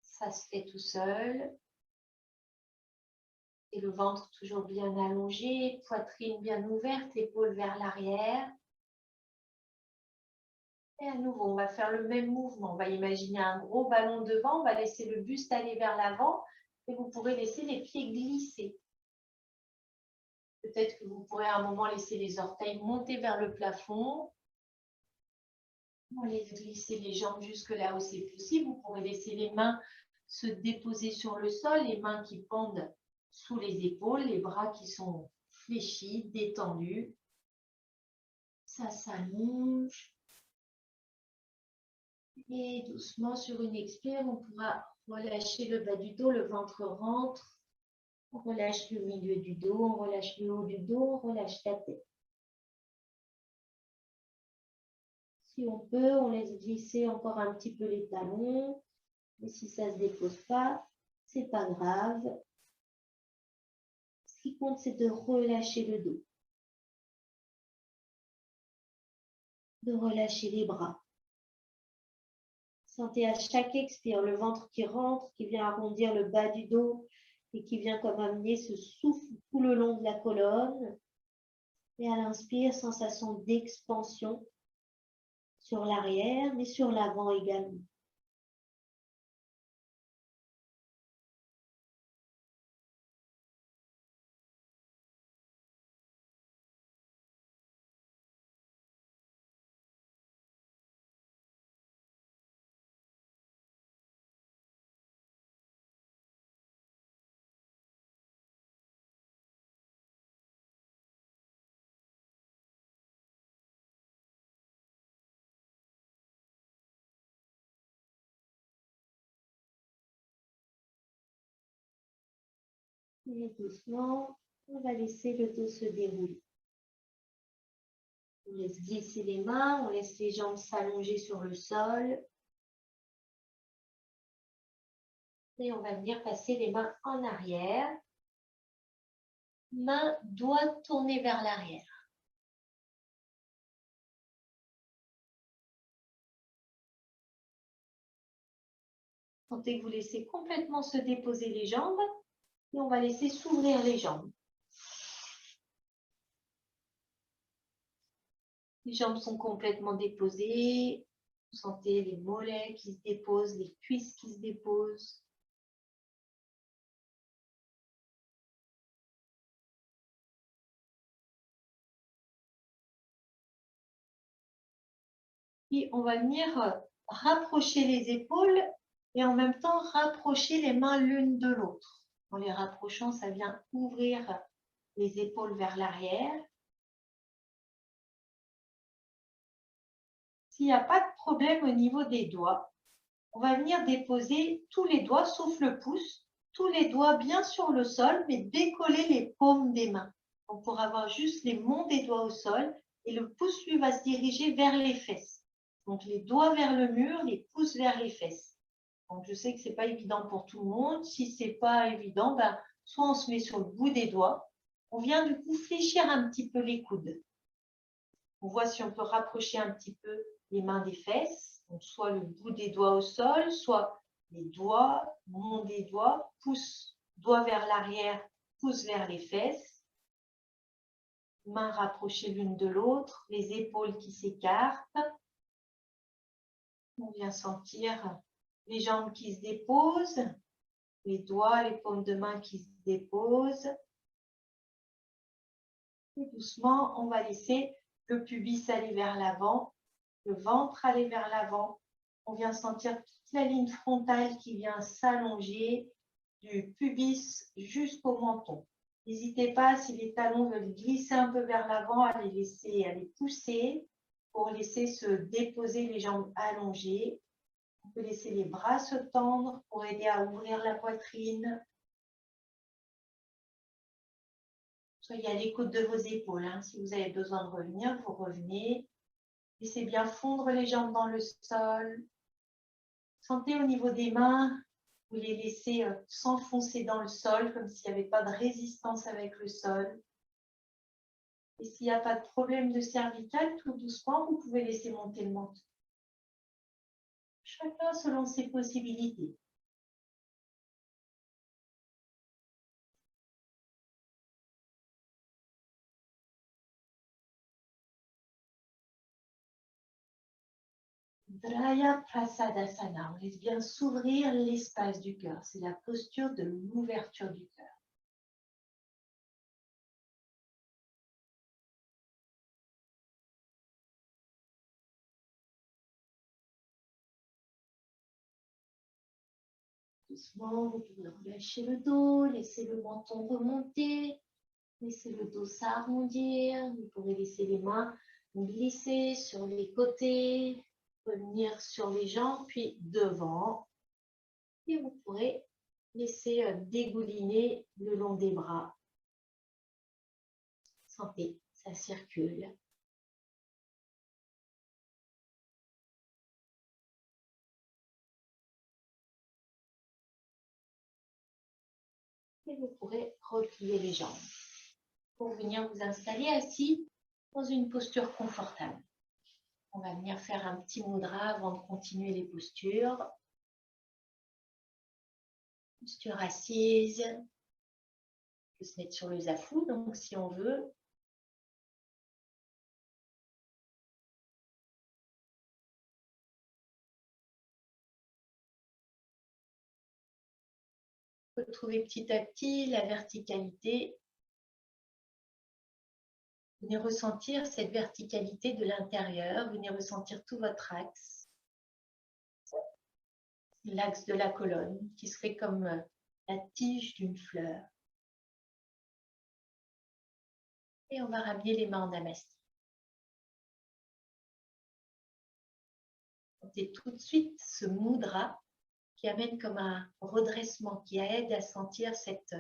Speaker 1: Ça se fait tout seul. Et le ventre toujours bien allongé, poitrine bien ouverte, épaules vers l'arrière. Et à nouveau, on va faire le même mouvement. On va imaginer un gros ballon devant. On va laisser le buste aller vers l'avant. Et vous pourrez laisser les pieds glisser. Peut-être que vous pourrez à un moment laisser les orteils monter vers le plafond. On laisse glisser les jambes jusque là où c'est possible. Vous pourrez laisser les mains se déposer sur le sol, les mains qui pendent sous les épaules, les bras qui sont fléchis, détendus. Ça s'allonge. Et doucement, sur une expire, on pourra relâcher le bas du dos, le ventre rentre. On relâche le milieu du dos, on relâche le haut du dos, on relâche la tête. Si on peut, on laisse glisser encore un petit peu les talons. Mais si ça ne se dépose pas, c'est pas grave. Ce qui compte, c'est de relâcher le dos. De relâcher les bras. Sentez à chaque expire le ventre qui rentre, qui vient arrondir le bas du dos et qui vient comme amener ce souffle tout le long de la colonne. Et à l'inspire, sensation d'expansion sur l'arrière, mais sur l'avant également. Et doucement, on va laisser le dos se dérouler. On laisse glisser les mains, on laisse les jambes s'allonger sur le sol. Et on va venir passer les mains en arrière. Main, doigt tourné vers l'arrière. Sentez que vous laissez complètement se déposer les jambes. Et on va laisser s'ouvrir les jambes. Les jambes sont complètement déposées. Vous sentez les mollets qui se déposent, les cuisses qui se déposent. Puis on va venir rapprocher les épaules et en même temps rapprocher les mains l'une de l'autre. En les rapprochant, ça vient ouvrir les épaules vers l'arrière. S'il n'y a pas de problème au niveau des doigts, on va venir déposer tous les doigts, sauf le pouce, tous les doigts bien sur le sol, mais décoller les paumes des mains. Donc pour avoir juste les monts des doigts au sol, et le pouce, lui, va se diriger vers les fesses. Donc les doigts vers le mur, les pouces vers les fesses. Donc je sais que ce n'est pas évident pour tout le monde. Si ce n'est pas évident, ben, soit on se met sur le bout des doigts. On vient du coup fléchir un petit peu les coudes. On voit si on peut rapprocher un petit peu les mains des fesses. Donc soit le bout des doigts au sol, soit les doigts, mont des doigts, pouce, doigt vers l'arrière, pouce vers les fesses. Mains rapprochées l'une de l'autre, les épaules qui s'écartent. On vient sentir les jambes qui se déposent, les doigts, les paumes de main qui se déposent. Et doucement, on va laisser le pubis aller vers l'avant, le ventre aller vers l'avant. On vient sentir toute la ligne frontale qui vient s'allonger du pubis jusqu'au menton. N'hésitez pas, si les talons veulent glisser un peu vers l'avant, à les laisser, à les pousser pour laisser se déposer les jambes allongées. On peut laisser les bras se tendre pour aider à ouvrir la poitrine. Soyez à l'écoute de vos épaules. Hein. Si vous avez besoin de revenir, vous revenez. Laissez bien fondre les jambes dans le sol. Sentez au niveau des mains, vous les laissez s'enfoncer dans le sol comme s'il n'y avait pas de résistance avec le sol. Et s'il n'y a pas de problème de cervicale, tout doucement, vous pouvez laisser monter le menton. Chacun selon ses possibilités. Draya Prasadasana, on laisse bien s'ouvrir l'espace du cœur. C'est la posture de l'ouverture du cœur. Doucement, vous pouvez relâcher le dos, laisser le menton remonter, laisser le dos s'arrondir. Vous pouvez laisser les mains glisser sur les côtés, revenir sur les jambes, puis devant. Et vous pourrez laisser dégouliner le long des bras. Sentez, ça circule. Et vous pourrez replier les jambes pour venir vous installer assis dans une posture confortable. On va venir faire un petit mudra avant de continuer les postures. Posture assise. On peut se mettre sur le zafu, donc si on veut. Retrouvez petit à petit la verticalité. Venez ressentir cette verticalité de l'intérieur. Venez ressentir tout votre axe. L'axe de la colonne qui serait comme la tige d'une fleur. Et on va ramener les mains en namasté. Sentez tout de suite ce mudra qui amène comme un redressement, qui aide à sentir cette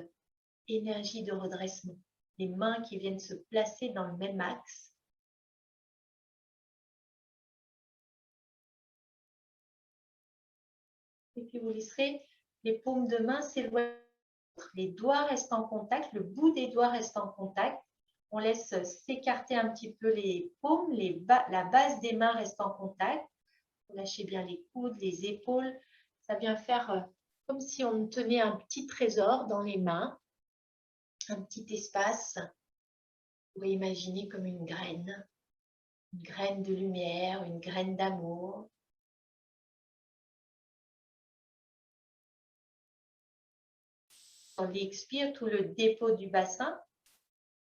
Speaker 1: énergie de redressement. Les mains qui viennent se placer dans le même axe. Et puis vous laisserez les paumes de main s'éloigner. Les doigts restent en contact, le bout des doigts reste en contact. On laisse s'écarter un petit peu les paumes, la base des mains reste en contact. Vous lâchez bien les coudes, les épaules. Ça vient faire comme si on tenait un petit trésor dans les mains, un petit espace. Vous pouvez imaginer comme une graine de lumière, une graine d'amour. On expire tout le dépôt du bassin.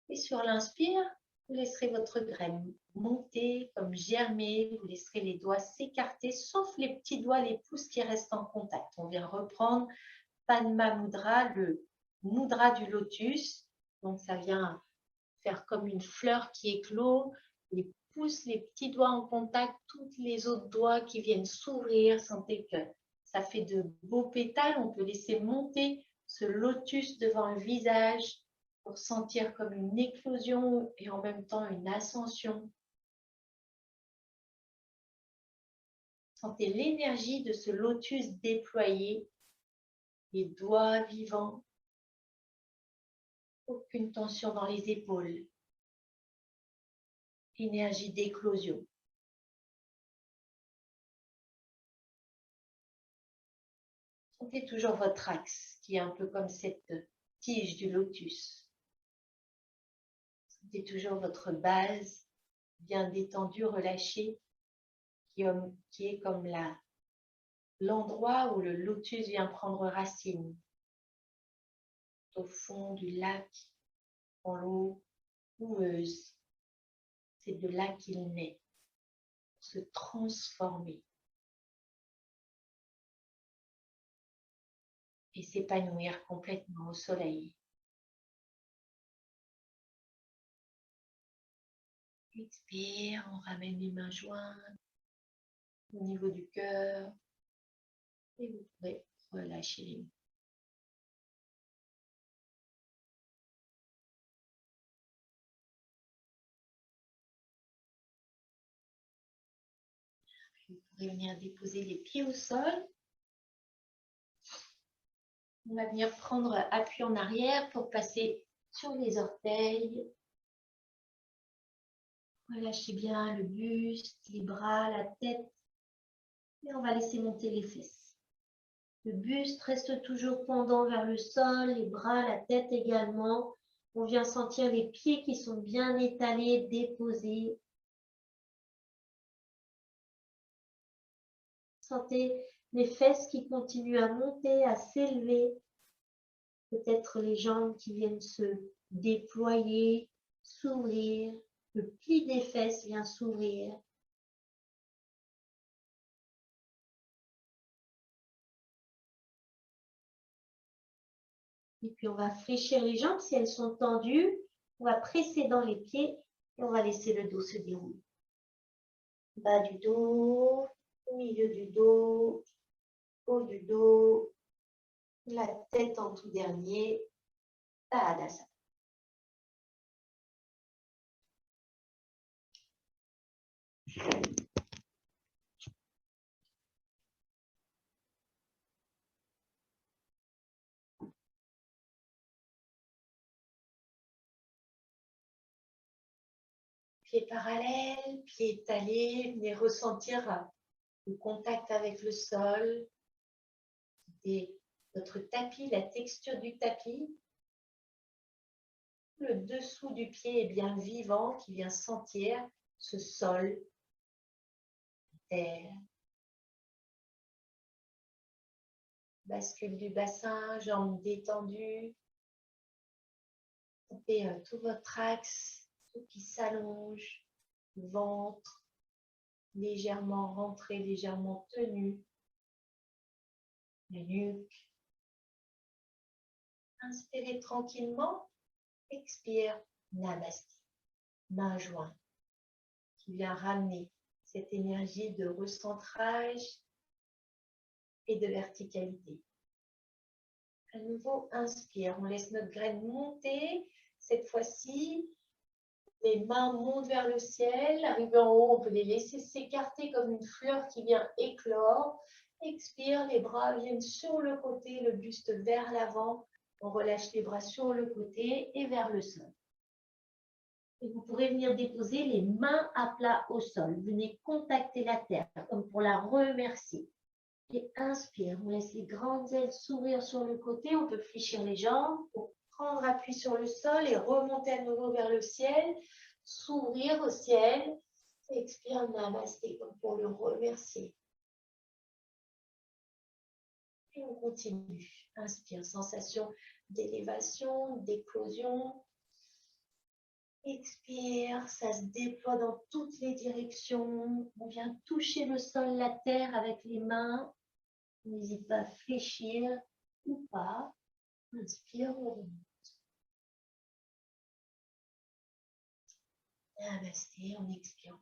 Speaker 1: Et sur l'inspire, vous laisserez votre graine monter, comme germer. Vous laisserez les doigts s'écarter, sauf les petits doigts, les pouces qui restent en contact. On vient reprendre Padma Mudra, le mudra du lotus. Donc, ça vient faire comme une fleur qui éclot. Les pouces, les petits doigts en contact, tous les autres doigts qui viennent s'ouvrir. Sentez que ça fait de beaux pétales. On peut laisser monter ce lotus devant le visage pour sentir comme une éclosion et en même temps une ascension. Sentez l'énergie de ce lotus déployé, les doigts vivants, aucune tension dans les épaules, énergie d'éclosion. Sentez toujours votre axe qui est un peu comme cette tige du lotus. Sentez toujours votre base bien détendue, relâchée, qui est comme l'endroit où le lotus vient prendre racine. Au fond du lac, dans l'eau boueuse. C'est de là qu'il naît, pour se transformer et s'épanouir complètement au soleil. Expire, on ramène les mains jointes au niveau du cœur et vous pouvez relâcher les mains. Vous pouvez venir déposer les pieds au sol. On va venir prendre appui en arrière pour passer sur les orteils. Relâchez bien le buste, les bras, la tête. Et on va laisser monter les fesses. Le buste reste toujours pendant vers le sol, les bras, la tête également. On vient sentir les pieds qui sont bien étalés, déposés. Sentez les fesses qui continuent à monter, à s'élever. Peut-être les jambes qui viennent se déployer, s'ouvrir. Le pli des fesses vient s'ouvrir. Et puis on va fléchir les jambes si elles sont tendues. On va presser dans les pieds et on va laisser le dos se dérouler. Bas du dos, milieu du dos, haut du dos, la tête en tout dernier, Tadasana. pieds parallèles, pieds étalés. Venez ressentir le contact avec le sol. Et votre tapis, la texture du tapis. Le dessous du pied est bien vivant, qui vient sentir ce sol, terre. Bascule du bassin, jambes détendues. Sentez tout votre axe, tout qui s'allonge, le ventre légèrement rentré, légèrement tenu, la nuque. Inspirez tranquillement, expire, namasté, main jointe, qui vient ramener cette énergie de recentrage et de verticalité. À nouveau, inspire, on laisse notre graine monter. Cette fois-ci, les mains montent vers le ciel. Arrivé en haut, on peut les laisser s'écarter comme une fleur qui vient éclore. Expire, les bras viennent sur le côté, le buste vers l'avant. On relâche les bras sur le côté et vers le sol. Et vous pourrez venir déposer les mains à plat au sol. Venez contacter la terre comme pour la remercier. Et inspire, on laisse les grandes ailes s'ouvrir sur le côté. On peut fléchir les jambes pour prendre appui sur le sol et remonter à nouveau vers le ciel. S'ouvrir au ciel. Expire, namasté, comme pour le remercier. Et on continue. Inspire, sensation d'élévation, d'éclosion. Expire, ça se déploie dans toutes les directions. On vient toucher le sol, la terre avec les mains. N'hésite pas à fléchir ou pas. Inspire, on remonte. Namasté, on expire.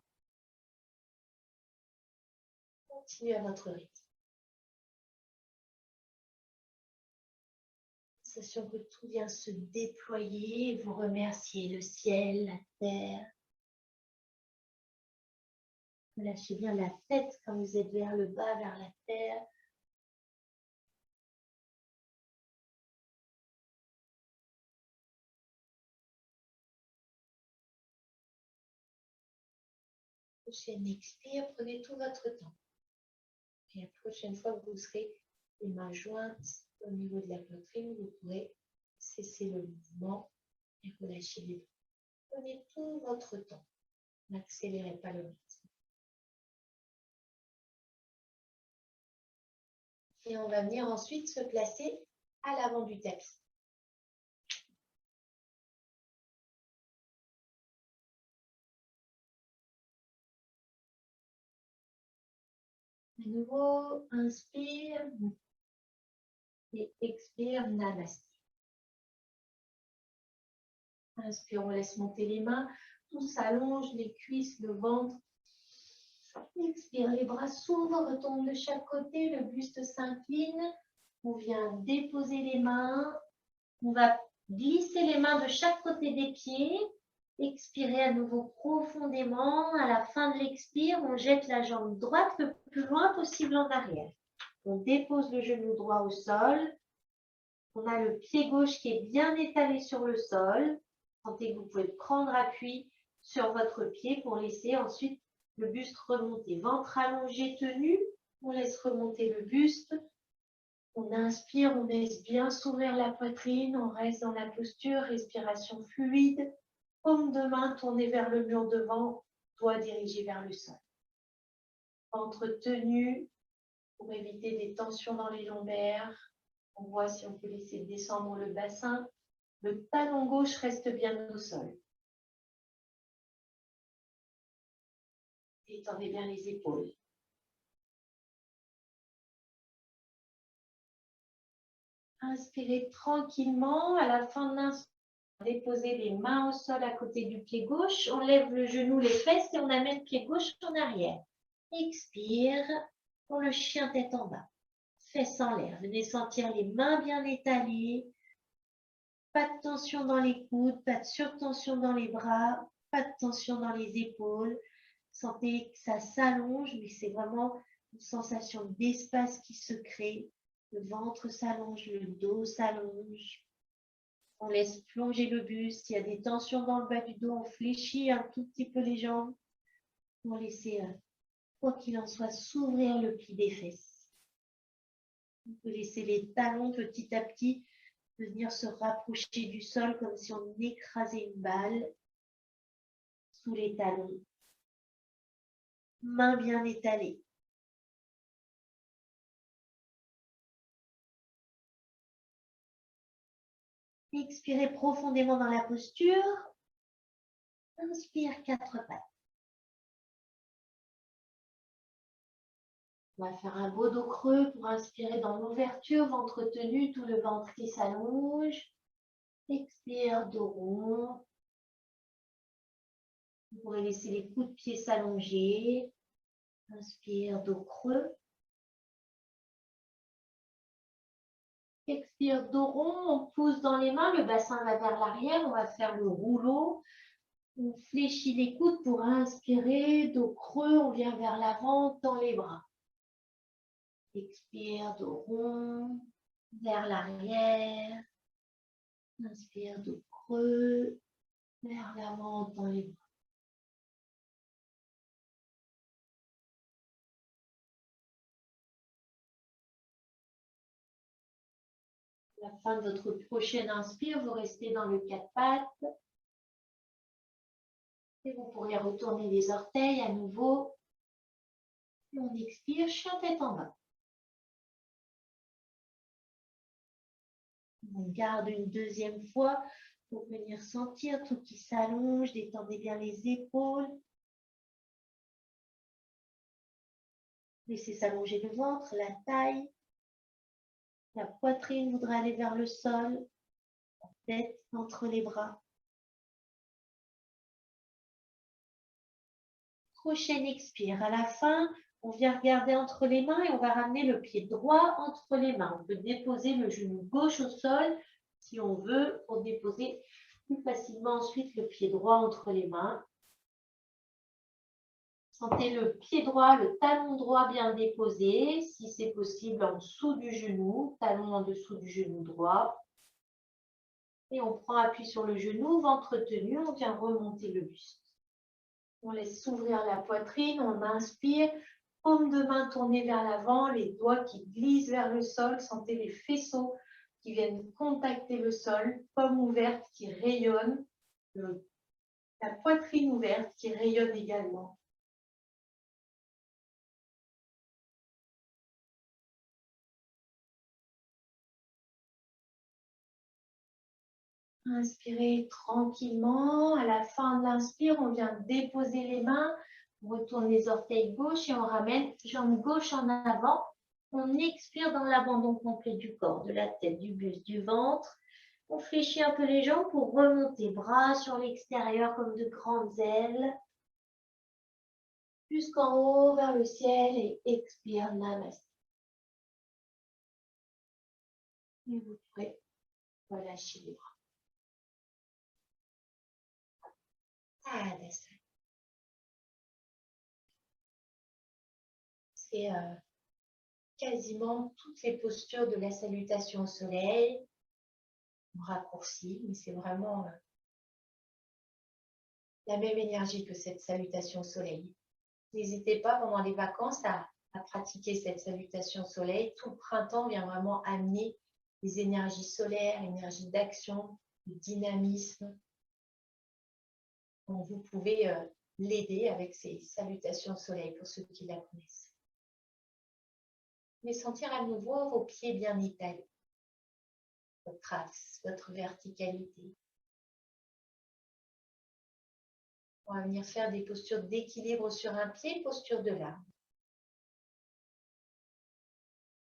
Speaker 1: Continuez à votre rythme. Sensation que tout vient se déployer. Vous remerciez le ciel, la terre. Lâchez bien la tête quand vous êtes vers le bas, vers la terre. Prochaine expire, prenez tout votre temps. Et la prochaine fois que vous serez les mains jointes au niveau de la poitrine, vous pourrez cesser le mouvement et relâcher les bras. Prenez tout votre temps. N'accélérez pas le rythme. Et on va venir ensuite se placer à l'avant du tapis. De nouveau, inspire et expire, namasté. Inspire, on laisse monter les mains, tout s'allonge, les cuisses, le ventre. Expire, les bras s'ouvrent, retombent de chaque côté, le buste s'incline. On vient déposer les mains. On va glisser les mains de chaque côté des pieds. Expirez à nouveau profondément. À la fin de l'expire, on jette la jambe droite le plus loin possible en arrière. On dépose le genou droit au sol. On a le pied gauche qui est bien étalé sur le sol. Sentez que vous pouvez prendre appui sur votre pied pour laisser ensuite le buste remonter. Ventre allongé, tenu. On laisse remonter le buste. On inspire, on laisse bien s'ouvrir la poitrine. On reste dans la posture, respiration fluide. Paume de main tournée vers le mur devant, doigt dirigé vers le sol. Ventre tenu pour éviter des tensions dans les lombaires. On voit si on peut laisser descendre le bassin. Le talon gauche reste bien au sol. Étendez bien les épaules. Inspirez tranquillement. À la fin de l'inspire, déposez les mains au sol à côté du pied gauche. On lève le genou, les fesses et on amène le pied gauche en arrière. Expire pour le chien tête en bas. Fesses en l'air. Venez sentir les mains bien étalées. Pas de tension dans les coudes, pas de surtension dans les bras, pas de tension dans les épaules. Sentez que ça s'allonge, mais c'est vraiment une sensation d'espace qui se crée. Le ventre s'allonge, le dos s'allonge. On laisse plonger le buste. S'il y a des tensions dans le bas du dos, on fléchit un tout petit peu les jambes pour laisser, quoi qu'il en soit, s'ouvrir le pli des fesses. On peut laisser les talons petit à petit venir se rapprocher du sol comme si on écrasait une balle sous les talons. Mains bien étalées. Expirez profondément dans la posture. Inspire, 4 pattes. On va faire un beau dos creux pour inspirer dans l'ouverture, ventre tenu, tout le ventre qui s'allonge. Expire, dos rond. Vous pourrez laisser les coups de pied s'allonger. Inspire, dos creux. Expire, dos rond. On pousse dans les mains, le bassin va vers l'arrière. On va faire le rouleau. On fléchit les coudes pour inspirer, dos creux. On vient vers l'avant, on tend les bras. Expire, dos rond, vers l'arrière. Inspire, dos creux, vers l'avant, on tend les bras. À la fin de votre prochaine inspire, vous restez dans le 4 pattes. Et vous pourrez retourner les orteils à nouveau. Et on expire, chien tête en bas. On garde une deuxième fois pour venir sentir tout qui s'allonge. Détendez bien les épaules. Laissez s'allonger le ventre, la taille. La poitrine voudra aller vers le sol. La tête entre les bras. Prochaine expire. À la fin, on vient regarder entre les mains et on va ramener le pied droit entre les mains. On peut déposer le genou gauche au sol si on veut pour déposer plus facilement ensuite le pied droit entre les mains. Sentez le pied droit, le talon droit bien déposé, si c'est possible en dessous du genou, talon en dessous du genou droit. Et on prend appui sur le genou, ventre tenu, on vient remonter le buste. On laisse s'ouvrir la poitrine, on inspire, paume de main tournée vers l'avant, les doigts qui glissent vers le sol, sentez les faisceaux qui viennent contacter le sol, paume ouverte qui rayonne, la poitrine ouverte qui rayonne également. Inspirez tranquillement. À la fin de l'inspire, on vient déposer les mains, on retourne les orteils gauche et on ramène jambe gauche en avant. On expire dans l'abandon complet du corps, de la tête, du buste, du ventre. On fléchit un peu les jambes pour remonter, bras sur l'extérieur comme de grandes ailes. Jusqu'en haut, vers le ciel et expire, namasté. Et vous pourrez relâcher les bras. C'est quasiment toutes les postures de la salutation au soleil. On raccourcit, mais c'est vraiment la même énergie que cette salutation au soleil. N'hésitez pas pendant les vacances à pratiquer cette salutation au soleil. Tout le printemps vient vraiment amener les énergies solaires, l'énergie d'action, le dynamisme. Donc, vous pouvez l'aider avec ces salutations au soleil pour ceux qui la connaissent. Mais sentir à nouveau vos pieds bien étalés, votre axe, votre verticalité. On va venir faire des postures d'équilibre sur un pied, posture de l'arbre.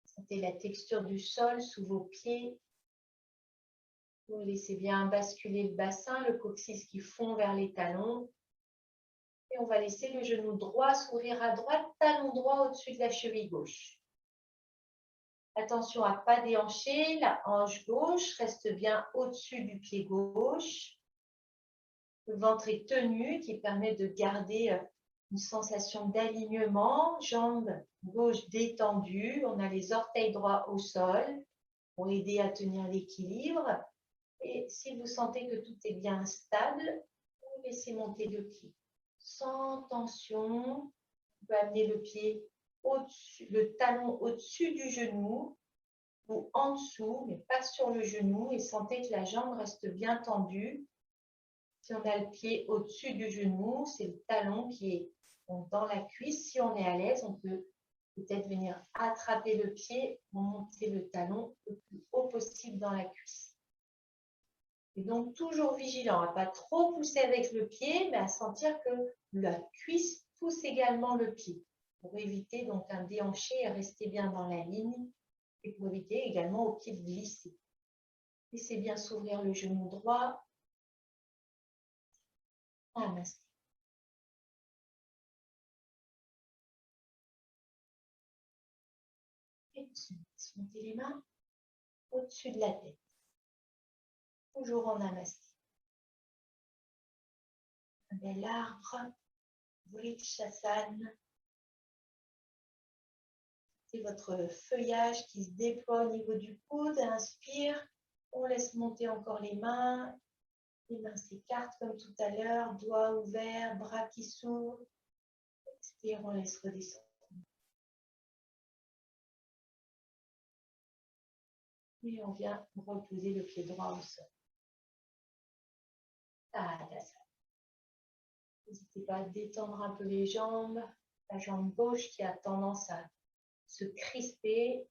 Speaker 1: Sentez la texture du sol sous vos pieds. Vous laissez bien basculer le bassin, le coccyx qui fond vers les talons. Et on va laisser le genou droit s'ouvrir à droite, talon droit au-dessus de la cheville gauche. Attention à ne pas déhancher, la hanche gauche reste bien au-dessus du pied gauche. Le ventre est tenu, qui permet de garder une sensation d'alignement. Jambe gauche détendue. On a les orteils droits au sol pour aider à tenir l'équilibre. Et si vous sentez que tout est bien stable, vous laissez monter le pied. Sans tension, vous pouvez amener le pied au-dessus, le talon au-dessus du genou ou en dessous, mais pas sur le genou. Et sentez que la jambe reste bien tendue. Si on a le pied au-dessus du genou, c'est le talon qui est dans la cuisse. Si on est à l'aise, on peut peut-être venir attraper le pied, monter le talon le plus haut possible dans la cuisse. Et donc, toujours vigilant à ne pas trop pousser avec le pied, mais à sentir que la cuisse pousse également le pied, pour éviter donc un déhanché et rester bien dans la ligne, et pour éviter également au pied de glisser. Laissez bien s'ouvrir le genou droit. Namasté. Et montez les mains au-dessus de la tête. Toujours en namasté. Un bel arbre, Vrikshasana. C'est votre feuillage qui se déploie au niveau du coude. Inspire, on laisse monter encore les mains. Les mains s'écartent comme tout à l'heure, doigts ouverts, bras qui s'ouvrent. Expire, on laisse redescendre. Et on vient reposer le pied droit au sol. Tadasana. N'hésitez pas à détendre un peu les jambes. La jambe gauche qui a tendance à se crisper.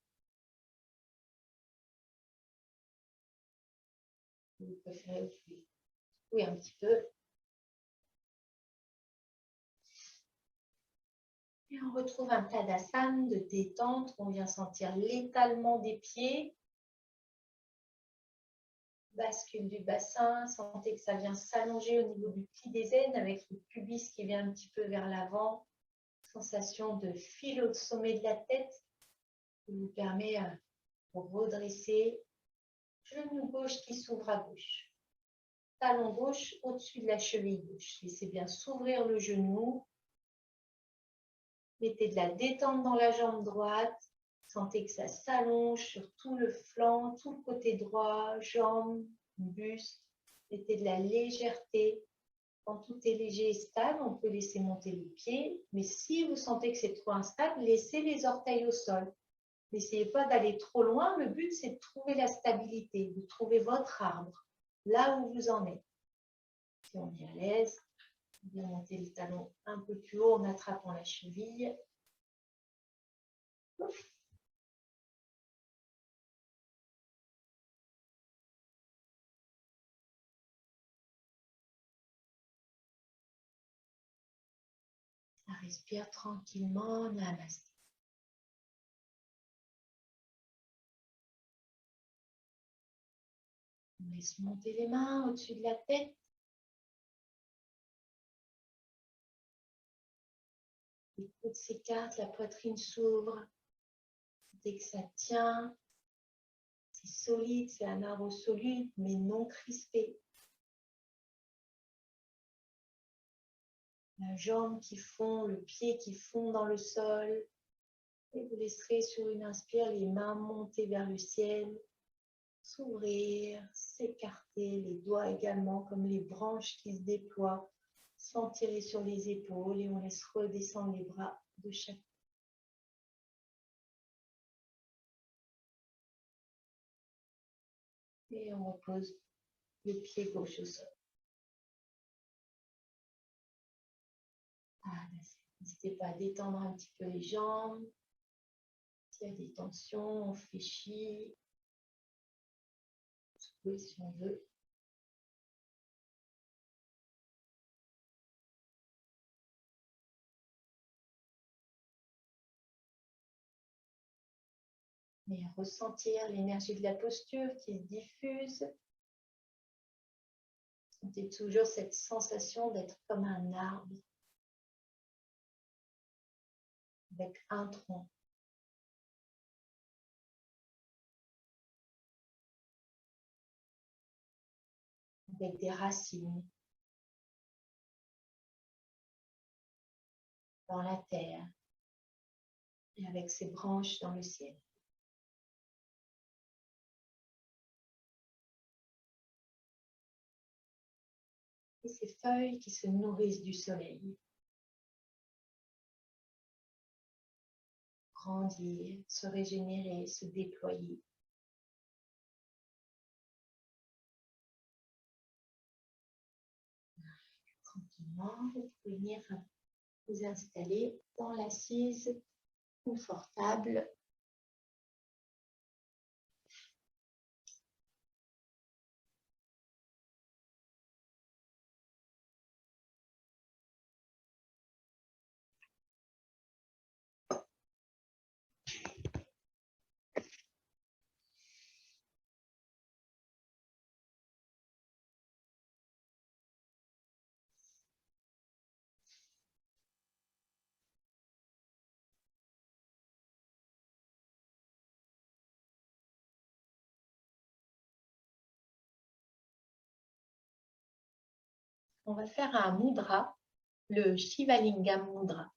Speaker 1: Vous préférez oui, un petit peu. Et on retrouve un Tadasana de détente. On vient sentir l'étalement des pieds. Bascule du bassin. Sentez que ça vient s'allonger au niveau du pli des aines avec le pubis qui vient un petit peu vers l'avant. Sensation de fil au sommet de la tête qui vous permet de redresser. Genou gauche qui s'ouvre à gauche. Talon gauche au-dessus de la cheville gauche. Laissez bien s'ouvrir le genou. Mettez de la détente dans la jambe droite. Sentez que ça s'allonge sur tout le flanc, tout le côté droit, jambe, buste. Mettez de la légèreté. Quand tout est léger et stable, on peut laisser monter le pied. Mais si vous sentez que c'est trop instable, laissez les orteils au sol. N'essayez pas d'aller trop loin. Le but, c'est de trouver la stabilité, de trouver votre arbre, là où vous en êtes. Si on est à l'aise, on vient monter le talon un peu plus haut en attrapant la cheville. Ça respire tranquillement. Namasté. On laisse monter les mains au-dessus de la tête. Les coudes s'écartent, la poitrine s'ouvre. Dès que ça tient, c'est solide, c'est un arbre solide, mais non crispé. La jambe qui fond, le pied qui fond dans le sol. Et vous laisserez sur une inspire les mains monter vers le ciel, s'ouvrir, s'écarter, les doigts également comme les branches qui se déploient, s'entirer sur les épaules et on laisse redescendre les bras de chaque côté. Et on repose le pied gauche au sol. N'hésitez pas à détendre un petit peu les jambes. S'il y a des tensions, on fléchit. Oui, si on veut. Mais ressentir l'énergie de la posture qui se diffuse. Sentez toujours cette sensation d'être comme un arbre avec un tronc. Avec des racines dans la terre et avec ses branches dans le ciel. et ces feuilles qui se nourrissent du soleil. Grandir, se régénérer, se déployer. Tranquillement, vous pouvez venir vous installer dans l'assise confortable. On va faire un mudra, le Shivalingam Mudra.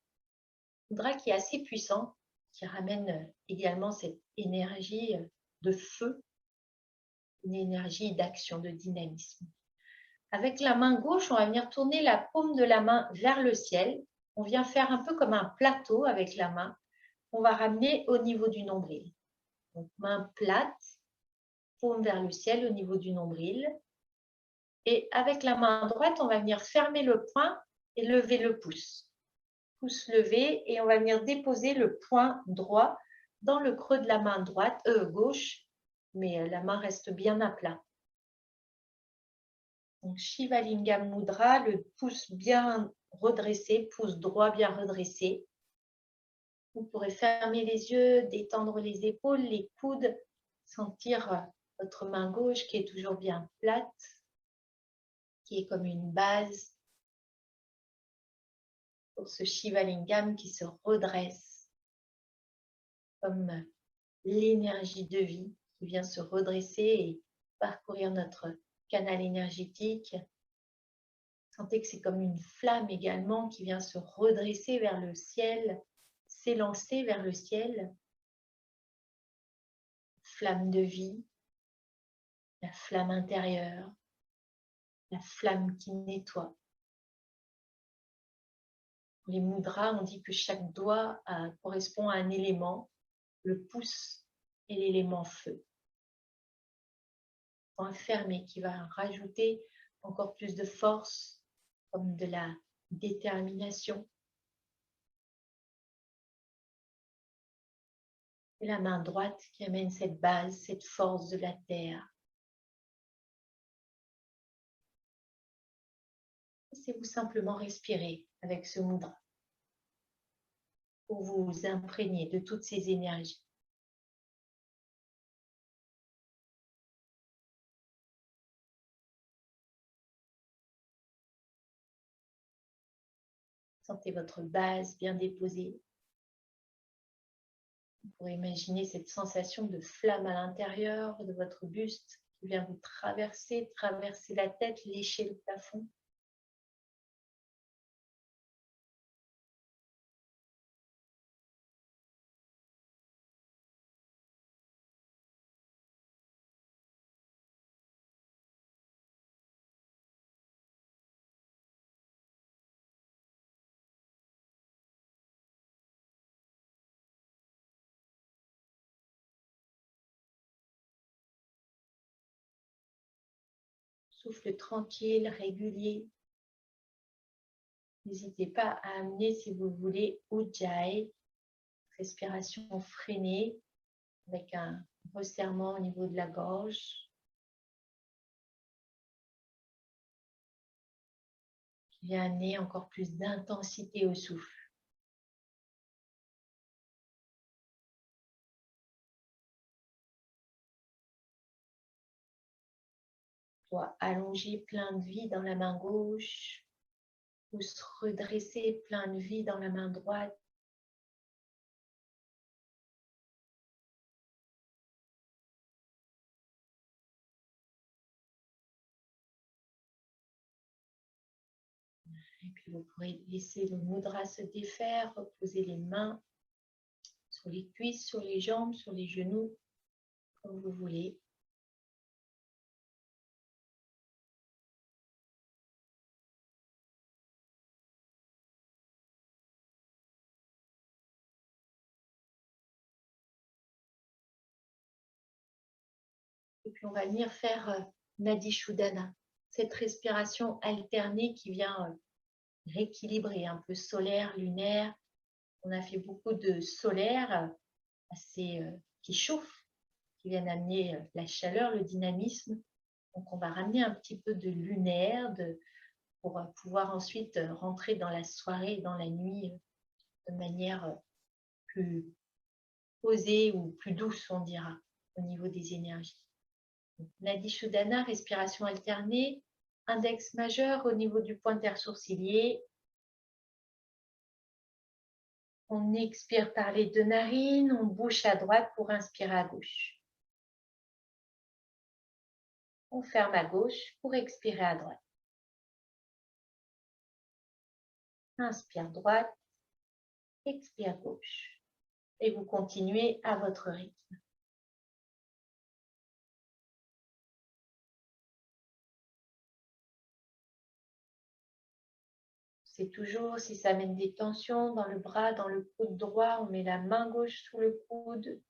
Speaker 1: Mudra qui est assez puissant, qui ramène également cette énergie de feu, une énergie d'action, de dynamisme. Avec la main gauche, on va venir tourner la paume de la main vers le ciel. On vient faire un peu comme un plateau avec la main. On va ramener au niveau du nombril. Donc, main plate, paume vers le ciel au niveau du nombril. Et avec la main droite, on va venir fermer le poing et lever le pouce. Pouce levé et on va venir déposer le poing droit dans le creux de la main gauche, mais la main reste bien à plat. Donc Shivalingam Mudra, le pouce bien redressé, pouce droit bien redressé. Vous pourrez fermer les yeux, détendre les épaules, les coudes, sentir votre main gauche qui est toujours bien plate, qui est comme une base pour ce Shivalingam qui se redresse comme l'énergie de vie qui vient se redresser et parcourir notre canal énergétique. Sentez que c'est comme une flamme également qui vient se redresser vers le ciel, s'élancer vers le ciel. Flamme de vie, la flamme intérieure, la flamme qui nettoie. Pour les mudras, on dit que chaque doigt correspond à un élément. Le pouce est l'élément feu. Un fermé qui va rajouter encore plus de force, comme de la détermination. Et la main droite qui amène cette base, cette force de la terre. Laissez-vous simplement respirer avec ce mudra pour vous imprégner de toutes ces énergies. Sentez votre base bien déposée. Vous pourrez imaginer cette sensation de flamme à l'intérieur de votre buste qui vient vous traverser la tête, lécher le plafond. Souffle tranquille, régulier. N'hésitez pas à amener, si vous voulez, Ujjayi, respiration freinée, avec un resserrement au niveau de la gorge. Qui vient amener encore plus d'intensité au souffle. Doigt allongé, plein de vie dans la main gauche. Pouce redressé, plein de vie dans la main droite. Et puis vous pourrez laisser le mudra se défaire, reposer les mains sur les cuisses, sur les jambes, sur les genoux, comme vous voulez. Et puis, on va venir faire Nadi Shodhana, cette respiration alternée qui vient rééquilibrer un peu solaire, lunaire. On a fait beaucoup de solaire assez qui chauffe, qui viennent amener la chaleur, le dynamisme. Donc, on va ramener un petit peu de lunaire pour pouvoir ensuite rentrer dans la soirée, dans la nuit de manière plus posée ou plus douce, on dira, au niveau des énergies. Nadi Shodhana, respiration alternée, index majeur au niveau du pointeur sourcilier. On expire par les deux narines, on bouche à droite pour inspirer à gauche. On ferme à gauche pour expirer à droite. Inspire droite, expire gauche. Et vous continuez à votre rythme. C'est toujours, si ça amène des tensions dans le bras, dans le coude droit, on met la main gauche sous le coude.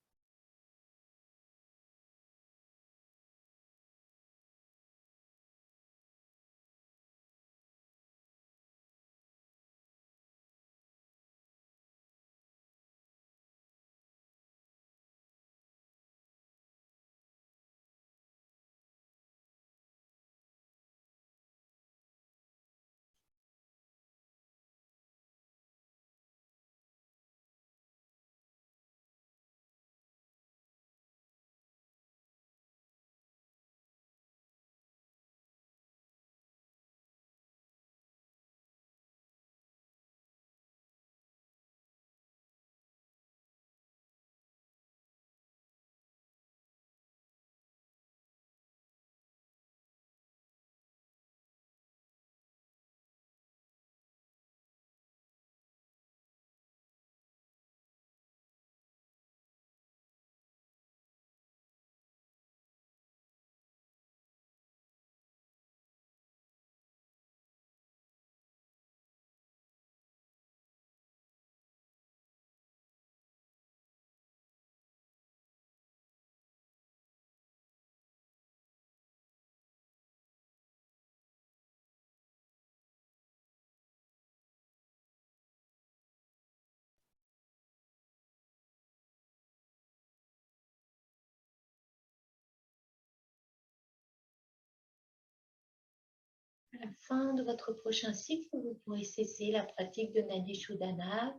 Speaker 1: À la fin de votre prochain cycle, vous pourrez cesser la pratique de Nadi Shodhana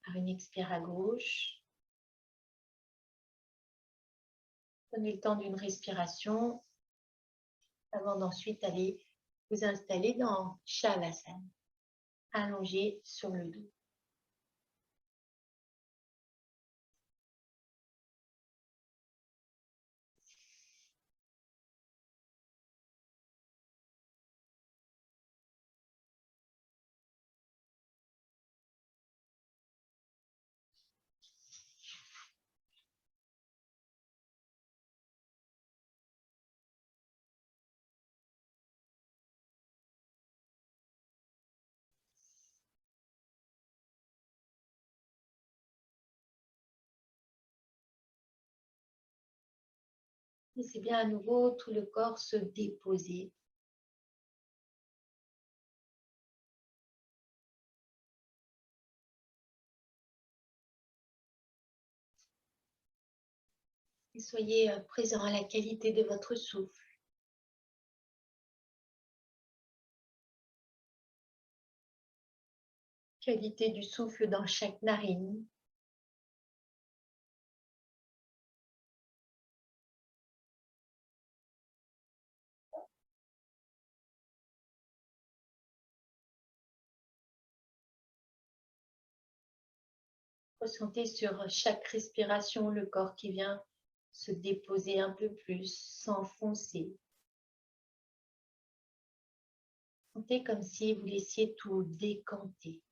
Speaker 1: par une expire à gauche. Prenez le temps d'une respiration avant d'ensuite aller vous installer dans Shavasana, allongé sur le dos. Laissez bien à nouveau tout le corps se déposer. Et soyez présent à la qualité de votre souffle. Qualité du souffle dans chaque narine. Ressentez sur chaque respiration le corps qui vient se déposer un peu plus, s'enfoncer. Sentez comme si vous laissiez tout décanter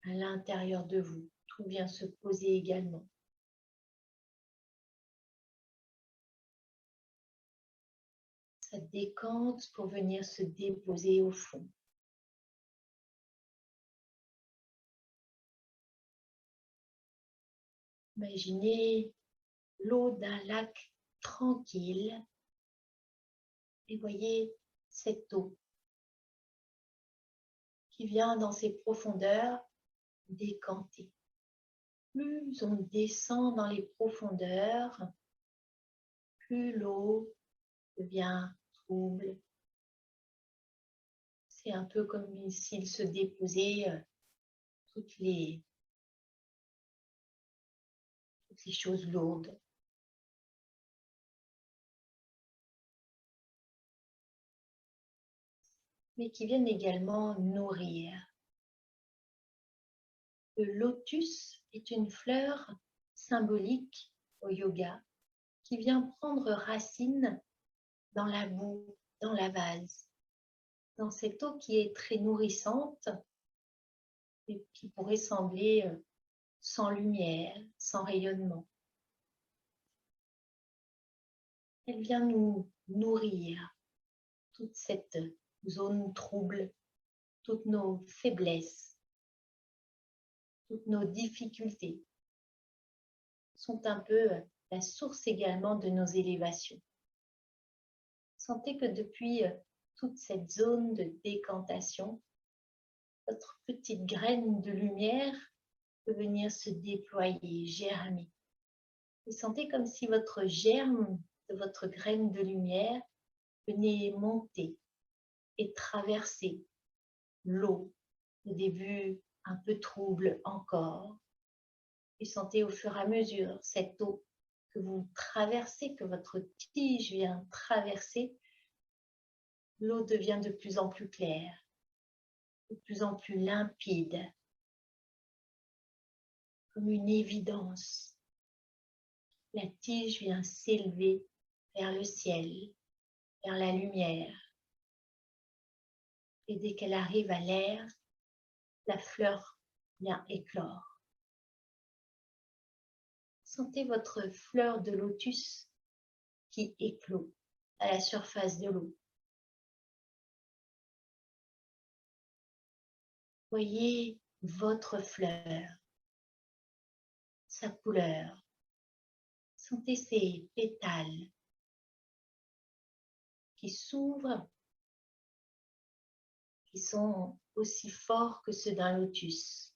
Speaker 1: à l'intérieur de vous. Tout vient se poser également. Ça décante pour venir se déposer au fond. Imaginez l'eau d'un lac tranquille. Et voyez cette eau qui vient dans ses profondeurs décanter. Plus on descend dans les profondeurs, plus l'eau devient trouble. C'est un peu comme s'il se déposait toutes les choses lourdes. Mais qui viennent également nourrir. Le lotus est une fleur symbolique au yoga qui vient prendre racine dans la boue, dans la vase, dans cette eau qui est très nourrissante et qui pourrait sembler sans lumière, sans rayonnement. Elle vient nous nourrir toute cette zone trouble, toutes nos faiblesses, toutes nos difficultés sont un peu la source également de nos élévations. Sentez que depuis toute cette zone de décantation, votre petite graine de lumière peut venir se déployer, germer. Et sentez comme si votre germe de votre graine de lumière venait monter et traverser l'eau, au début un peu trouble encore. Et sentez au fur et à mesure cette eau que vous traversez, que votre tige vient traverser, l'eau devient de plus en plus claire, de plus en plus limpide, comme une évidence. La tige vient s'élever vers le ciel, vers la lumière. Et dès qu'elle arrive à l'air, la fleur vient éclore. Sentez votre fleur de lotus qui éclot à la surface de l'eau. Voyez votre fleur, sa couleur. Sentez ses pétales qui s'ouvrent, qui sont aussi forts que ceux d'un lotus,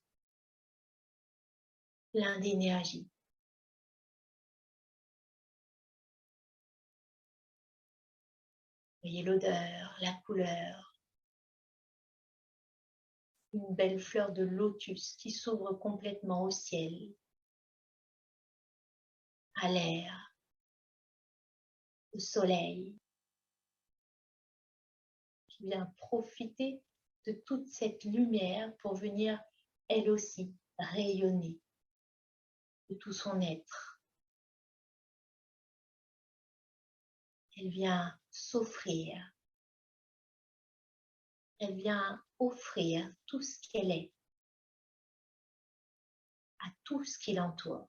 Speaker 1: plein d'énergie. Voyez l'odeur, la couleur. Une belle fleur de lotus qui s'ouvre complètement au ciel, à l'air, au soleil, qui vient profiter de toute cette lumière pour venir, elle aussi, rayonner de tout son être. Elle vient s'offrir. Elle vient offrir tout ce qu'elle est à tout ce qui l'entoure.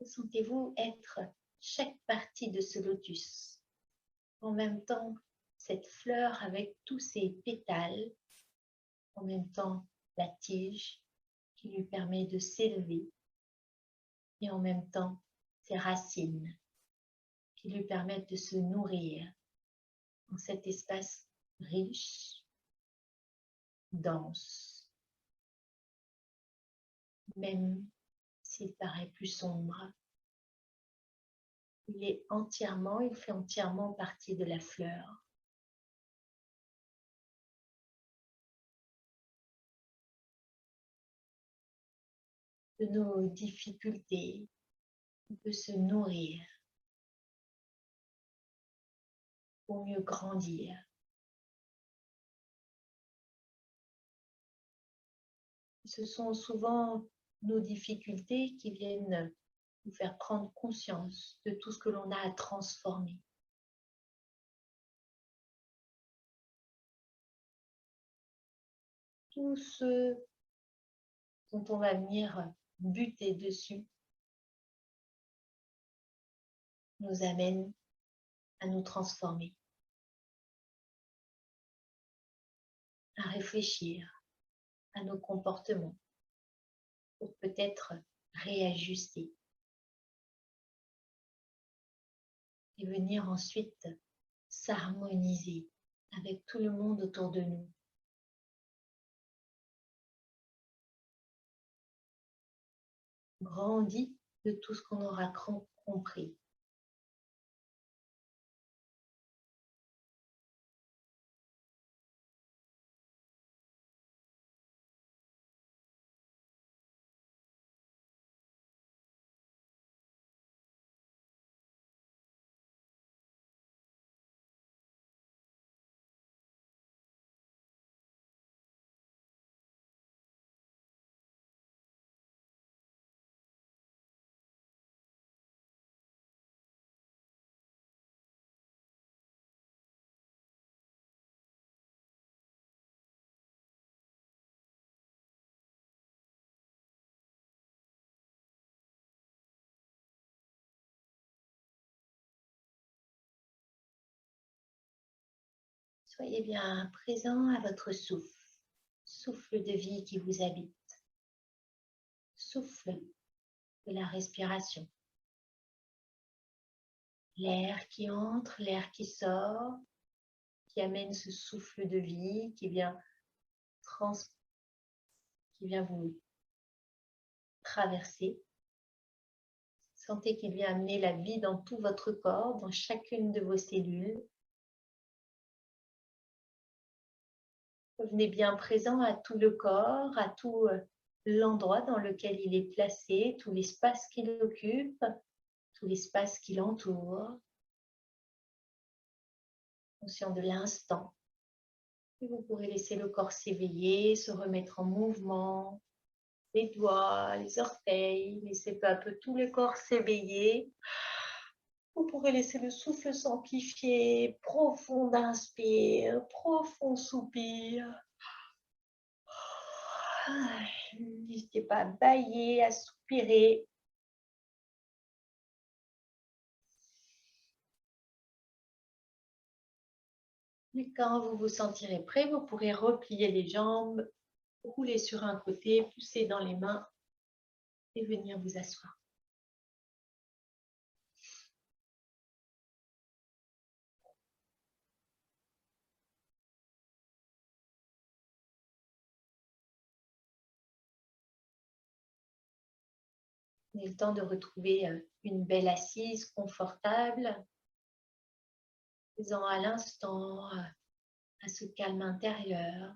Speaker 1: Sentez-vous être chaque partie de ce lotus. En même temps, cette fleur avec tous ses pétales, en même temps la tige qui lui permet de s'élever et en même temps ses racines qui lui permettent de se nourrir dans cet espace riche, dense, même s'il paraît plus sombre. Il fait entièrement partie de la fleur. de nos difficultés, on peut se nourrir pour mieux grandir. Ce sont souvent nos difficultés qui viennent nous faire prendre conscience de tout ce que l'on a à transformer. Tout ce dont on va venir buter dessus nous amène à nous transformer, à réfléchir à nos comportements pour peut-être réajuster et venir ensuite s'harmoniser avec tout le monde autour de nous. Grandit de tout ce qu'on aura compris. Soyez bien présent à votre souffle, souffle de vie qui vous habite, souffle de la respiration. L'air qui entre, l'air qui sort, qui amène ce souffle de vie qui vient vous traverser. Sentez qu'il vient amener la vie dans tout votre corps, dans chacune de vos cellules. Revenez bien présent à tout le corps, à tout l'endroit dans lequel il est placé, tout l'espace qu'il occupe, tout l'espace qui l'entoure. Conscient de l'instant. Et vous pourrez laisser le corps s'éveiller, se remettre en mouvement. Les doigts, les orteils, laissez peu à peu tout le corps s'éveiller. Vous pourrez laisser le souffle s'amplifier. Profond inspire, profond soupir. N'hésitez pas à bâiller, à soupirer. Et quand vous vous sentirez prêt, vous pourrez replier les jambes, rouler sur un côté, pousser dans les mains et venir vous asseoir. Prenez le temps de retrouver une belle assise confortable, faisant à l'instant, à ce calme intérieur,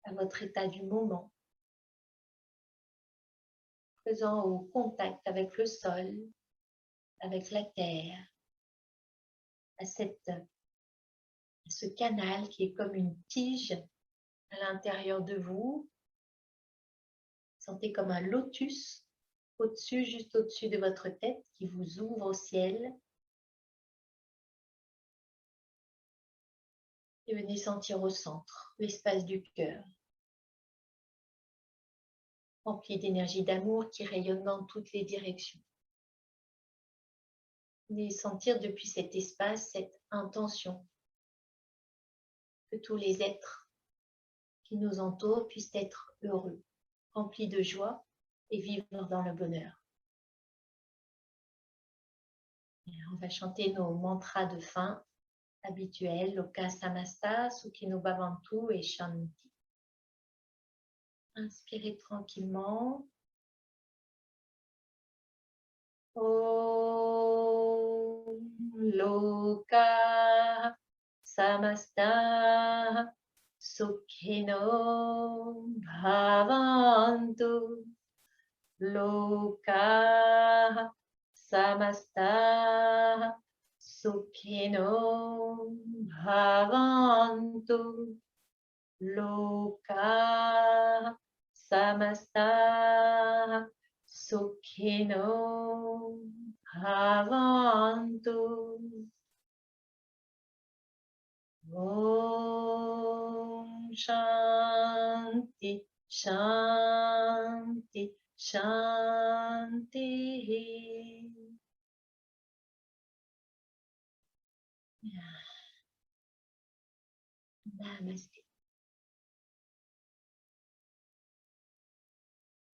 Speaker 1: à votre état du moment, faisant au contact avec le sol, avec la terre, à ce canal qui est comme une tige à l'intérieur de vous. Sentez comme un lotus au-dessus, juste au-dessus de votre tête qui vous ouvre au ciel. Et venez sentir au centre l'espace du cœur, rempli d'énergie d'amour qui rayonne dans toutes les directions. Venez sentir depuis cet espace cette intention que tous les êtres qui nous entourent puissent être heureux, remplis de joie et vivre dans le bonheur. Et on va chanter nos mantras de fin habituels, Loka Samasta, Sukhino Bhavantu et Shanti. Inspirez tranquillement. Om Loka Samasta Sukhino Bhavantu Loka samasta sukhino bhavantu. Loka samasta sukhino bhavantu. Om Shanti Shanti Shanti. Namaste.